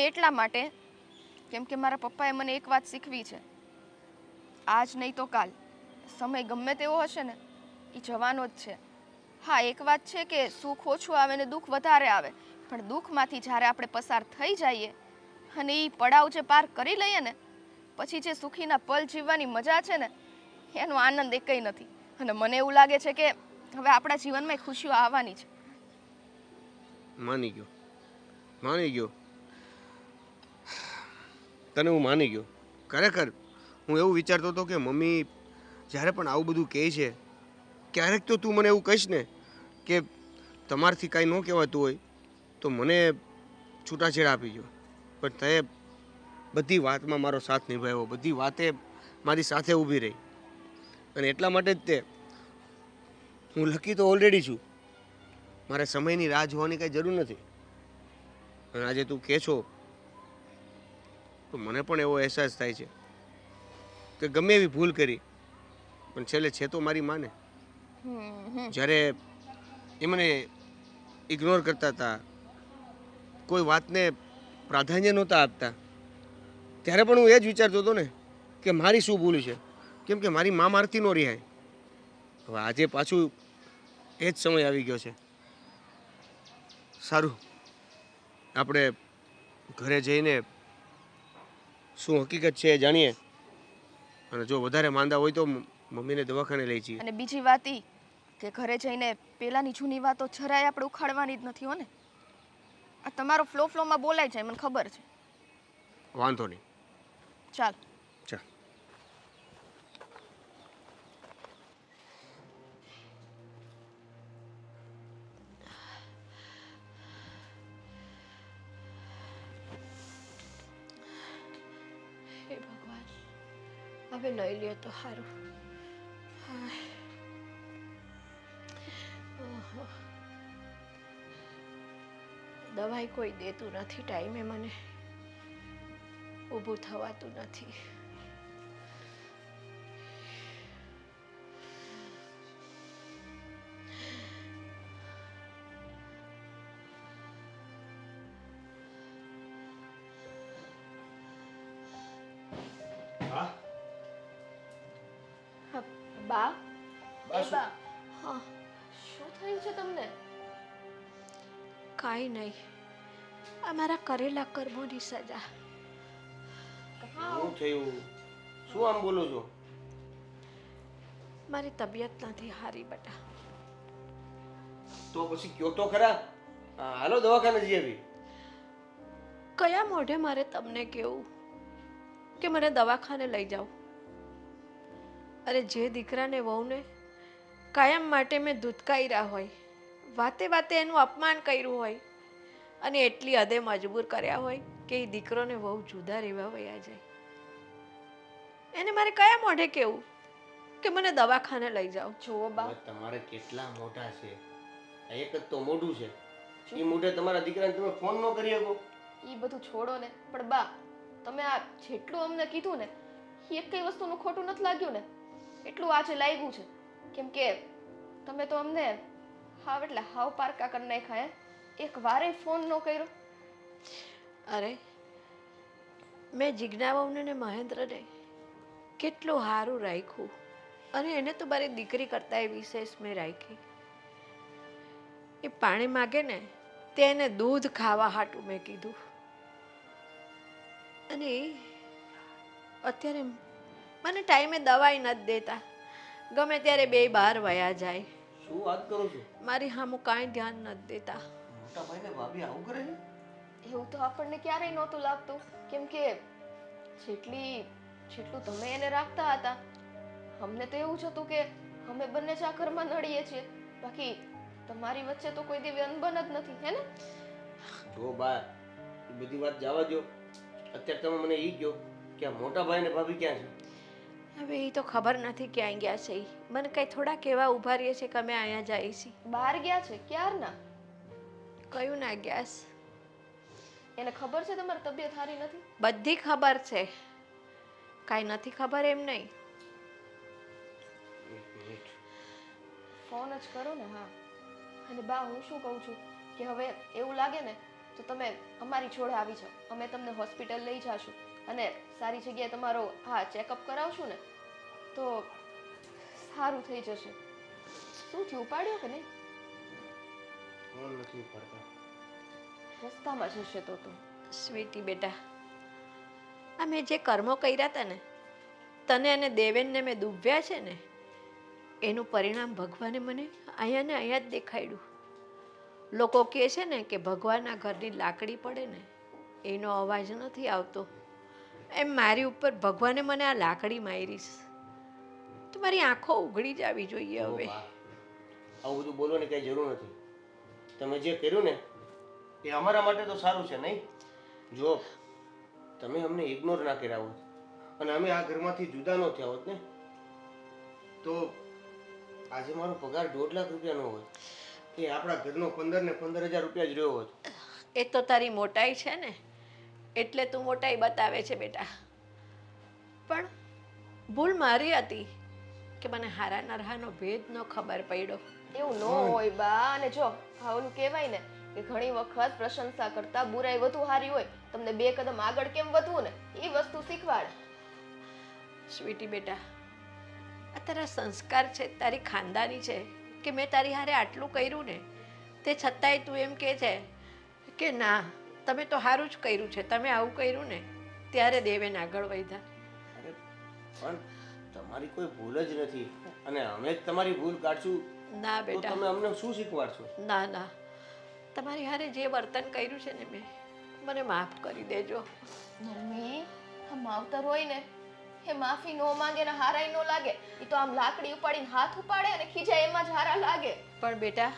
એટલા માટે કેમ કે મારા પપ્પાએ મને એક વાત શીખવી છે, આજ નહીં તો કાલ સમય ગમે તેવો હશે ને એ જવાનો જ છે. હા, એક વાત છે કે સુખ ઓછું આવે ને દુઃખ વધારે આવે, પણ દુઃખમાંથી જ્યારે આપણે પસાર થઈ જઈએ અને એ પડાવ જે પાર કરી લઈએ ને પછી જે સુખીના પલ જીવવાની મજા છે ને એનો આનંદ એકઈ નથી. અને મને એવું લાગે છે કે હવે આપણા જીવનમાં ખુશીઓ આવવાની છે. માની ગયો તને હું માની ગયો. ખરેખર હું એવું વિચારતો હતો કે મમ્મી જ્યારે પણ આવું બધું કહે છે ક્યારેક તો તું મને એવું કહીશ ને કે તમારથી કાંઈ ન કહેવાતું હોય તો મને છૂટાછેડા આપી જો. પણ તે બધી વાતમાં મારો સાથ નિભાવ્યો, બધી વાતે મારી સાથે ઊભી રહી. અને એટલા માટે જ તે હું લકી તો ઓલરેડી છું. મારે સમયની રાહ જોવાની કાંઈ જરૂર નથી. અને આજે તું કહે છો તો મને પણ એવો અહેસાસ થાય છે કે ગમે એવી ભૂલ કરી પણ છેલ્લે છે તો મારી માને. જ્યારે એ મને ઇગ્નોર કરતા હતા, કોઈ વાતને પ્રાધાન્ય નહોતા આપતા, ત્યારે પણ હું એ જ વિચારતો હતો ને કે મારી શું ભૂલ છે, કેમ કે મારી મા મારથી ન રિહાય. હવે આજે પાછું એ જ સમય આવી ગયો છે. સારું, આપણે ઘરે જઈને શું હકીકત છે એ જાણીએ, અને જો વધારે માંદા હોય તો મમ્મીને દવાખાને લઈ જઈએ. અને બીજી વાત ઈ કે ઘરે જઈને પેલાની જૂની વાતો જરાય આપણે ઉખાડવાની જ નથી હો ને. આ તમારો ફ્લોમાં બોલાય જાય મને ખબર છે. વાંધો નહીં. ચાલ. ચાલ. હે ભગવાન, હવે લઈ લ્યો તો સારું. દવાઈ કોઈ દેતું નથી ટાઈમે મને. ઊભું થવાતું નથી. હા હા, બા બા એ શું? બા હા, શું થયું છે તમને? કાંઈ નહીં. આ મારા કરેલા કર્મોની સજા. શું થયું? શું આમ બોલો છો? મારી તબિયત નથી હારી બેટા. તો પછી કયો તો ખરા. હાલો દવાખાને જઈ આવી. કયા મોઢે મારે તમને કહેવું કે મને દવાખાને લઈ જાઓ? અરે જે દીકરાને વહુને કાયમ માટે મેં ધૂતકાર્યા હોય, વાતે વાતે એનું અપમાન કર્યું હોય અને એટલી હદે મજબૂર કર્યા હોય કે એ દીકરોને વહુ જુદા રહેવા વયા જાય, એને મારે કયા મોઢે કહેવું કે મને દવાખાને લઈ જાઓ? જુઓ બા, હવે તમારે કેટલા મોટા છે? એક જ તો મોઢું છે. એ મોઢે તમારા દીકરાને તમે ફોન ન કરી શકો? એ બધું છોડો ને, પણ બા તમે આ જેટલું અમને કીધું ને એ એક કઈ વસ્તુનું ખોટું નથી લાગ્યું ને, એટલું આજે લાગ્યું છે. કેમ કે તમે તો અમને હાવ એટલે હાવ પારકા કરી નાખ્યા. એક વારે ફોન ન કર્યો. અરે મેં જિજ્ઞાબહુને ને મહેન્દ્રને કેટલું સારું રાખ્યું અને એને તો મારી દીકરી કરતાં એ વિશેષ મેં રાખી. એ પાણી માગે ને તે એને દૂધ ખાવા હાટું મેં કીધું અને એ અત્યારે મને ટાઈમે દવાઈ નથી દેતા. ગમે ત્યારે બે બહાર વયા જાય. શું વાત કરો છો? મારી સામું કાંઈ ધ્યાન નથી દેતા. મોટા ભાઈને ભાભી આવું કરે છે? એવું તો આપણને ક્યારેય નહોતું લાગતું. કેમ કે જેટલું તમે એને રાખતા હતા, અમને તો એવું જ હતું કે અમે બંને જ આ ઘરમાં નડીએ છીએ, બાકી તમારી વચ્ચે તો કોઈ દી અનબન જ નથી, હે ને? જો બા, એ બધી વાત જવા દો. અત્યારે તમે મને એ કહો કે આ મોટા ભાઈ ને ભાભી ક્યાં છે? હવે એ તો ખબર નથી ક્યાં ગયા છે. ઈ મને કઈ થોડા કેવા ઊભા રહીએ છે કે અમે અહીંયા જઈએ છીએ. બહાર ગયા છે ક્યારના. કયું ના ગયા છે? એને ખબર છે તમારી તબિયત સારી નથી? બધી ખબર છે, કાંઈ નથી ખબર એમ નહીં. એક મિનિટ. ફોન જ કરો ને. હા, અને બા હું શું કહું છું કે હવે એવું લાગે ને તો તમે અમારી જોડે આવી જાઓ. અમે તમને હોસ્પિટલ લઈ જાશું અને સારી જગ્યાએ તમારો ચેકઅપ કરાવશું ને તો સારું થઈ જશે. શું થયું, ઉપાડ્યો કે નહીં? ફોન નથી ઉપાડતા. રસ્તામાં જશે તો સ્વીટી બેટા, આ મેં જે કર્મો કર્યા હતા ને, તને અને દેવેનને મેં ડૂબ્યા છે ને, એનું પરિણામ ભગવાને મને અહીંયા ને અહીંયા જ દેખાડ્યું. લોકો કહે છે ને કે ભગવાનના ઘરની લાકડી પડે ને એનો અવાજ નથી આવતો, એમ મારી ઉપર ભગવાને મને આ લાકડી મારી છે. તો મારી આંખો ઉઘડી જવી જોઈએ જો હવે. બા, આવું બધું બોલવાની કઈ જરૂર નથી. તમે જે કર્યું ને એ અમારા માટે તો સારું છે, નહીં? જો તમે અમને ઇગ્નોર ના કર્યા હોત અને અમે આ ઘરમાંથી જુદા ન થયા હોત ને તો આજે મારો પગાર 1.5 લાખ રૂપિયાનો હોય, એ આપણા ઘરનો 15 ને 15,000 રૂપિયા જ રહ્યો હોત. એ તો તારી મોટાઈ છે ને, એટલે તું મોટાઈ બતાવે છે બેટા. પણ ભૂલ મારી હતી કે મને હારા નરહાનો ભેદ ન ખબર પડ્યો. એવું ન હોય બા. અને જો ઓલું કહેવાય ને કે ઘણી વખત પ્રશંસા કરતા બુરાઈ વધુ સારી હોય. તમને 2 કદમ આગળ કેમ વધવું ને એ વસ્તુ શીખવાડે. સ્વીટી બેટા, આ તારા સંસ્કાર છે, તારી ખાનદાની છે કે મેં તારી હારે આટલું કર્યું ને તે છતાંય તું એમ કહે છે કે ના તમે તો સારું જ કર્યું છે, તમે આવું કર્યું ને ત્યારે દેવેન આગળ વધ્યા. અરે પણ તમારી કોઈ ભૂલ જ નથી અને અમે જ તમારી ભૂલ કાઢશું ના તો બેટા, તમે અમને શું શીખવાડશો? ના ના, તમારી હારે જે વર્તન કર્યું છે ને મેં, મને માફ કરી દેજો. મમ્મી, આ માવતર હોય ને એ માફી નો માંગે ને હારાય નો લાગે. એ તો આમ લાકડી ઉપાડીને હાથ ઉપાડે અને ખીજાય એમાં જ હારા લાગે. પણ બેટા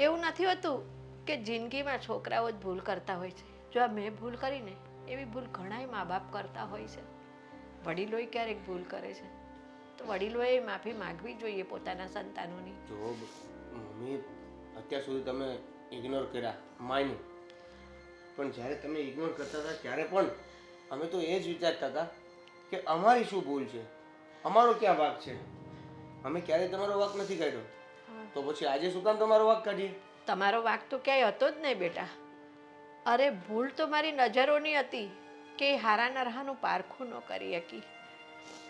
એવું નથી હોતું કે જિંદગીમાં છોકરાઓ જ ભૂલ કરતા હોય છે. જો આ મેં ભૂલ કરીને એવી ભૂલ ઘણાય મા બાપ કરતા હોય છે. વડીલોય ક્યારેક ભૂલ કરે છે તો વડીલોએ માફી માગવી જોઈએ પોતાના સંતાનોની. જો મમ્મી, અત્યાર સુધી તમે ઇગ્નોર કર્યા માન્યું, પણ જ્યારે તમે ઇગ્નોર કરતા હતા ત્યારે પણ અમે તો એ જ વિચારતા હતા કે અમારી શું ભૂલ છે, અમારો ક્યાં વાંક છે. અમે ક્યારેય તમારો વાંક નથી કાઢ્યો, તો પછી આજે શું કામ તમારો વાંક કાઢીએ? તમારો વાંક તો ક્યાંય હતો જ નહીં બેટા. અરે ભૂલ તો મારી નજરોની હતી કે હારા નરહાનું પારખું ન કરી શકી.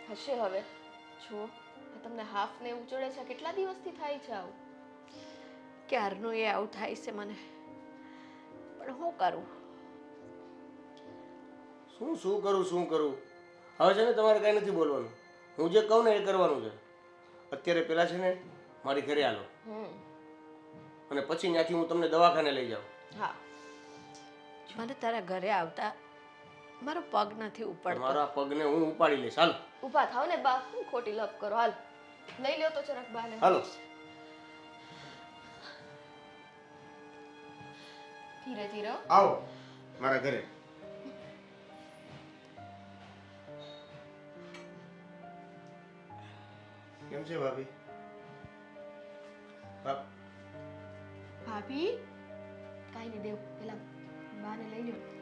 હશે હવે જુઓ, આ તમને હાફ ને એવું ચડે છે, કેટલા દિવસથી થાય છે આવું? ક્યારનું એ આવું થાય છે મને, પણ શું કરું? શું કરું? હવે છે ને તમારે કાંઈ નથી બોલવાનું. હું જે કહું ને એ કરવાનું છે. અત્યારે પહેલાં છે ને મારી ઘરે આલો, અને પછી ત્યાંથી હું તમને દવાખાને લઈ જાઉં. હા, મને તારા ઘરે આવતા મારો પગ નથી ઉપડતો. તમારા પગને હું ઉપાડી લઈશ. હાલો ઊભા થાવ ને બા, શું ખોટી લપ કરો? હાલ લઈ લ્યો તો જરાક બાને. હાલો. ધીરે ધીરે હો. આવો મારા ઘરે. કેમ છે ભાભી? ભાભી કાંઈ નહીં દેવ, પેલા બાને લઈ લ્યો.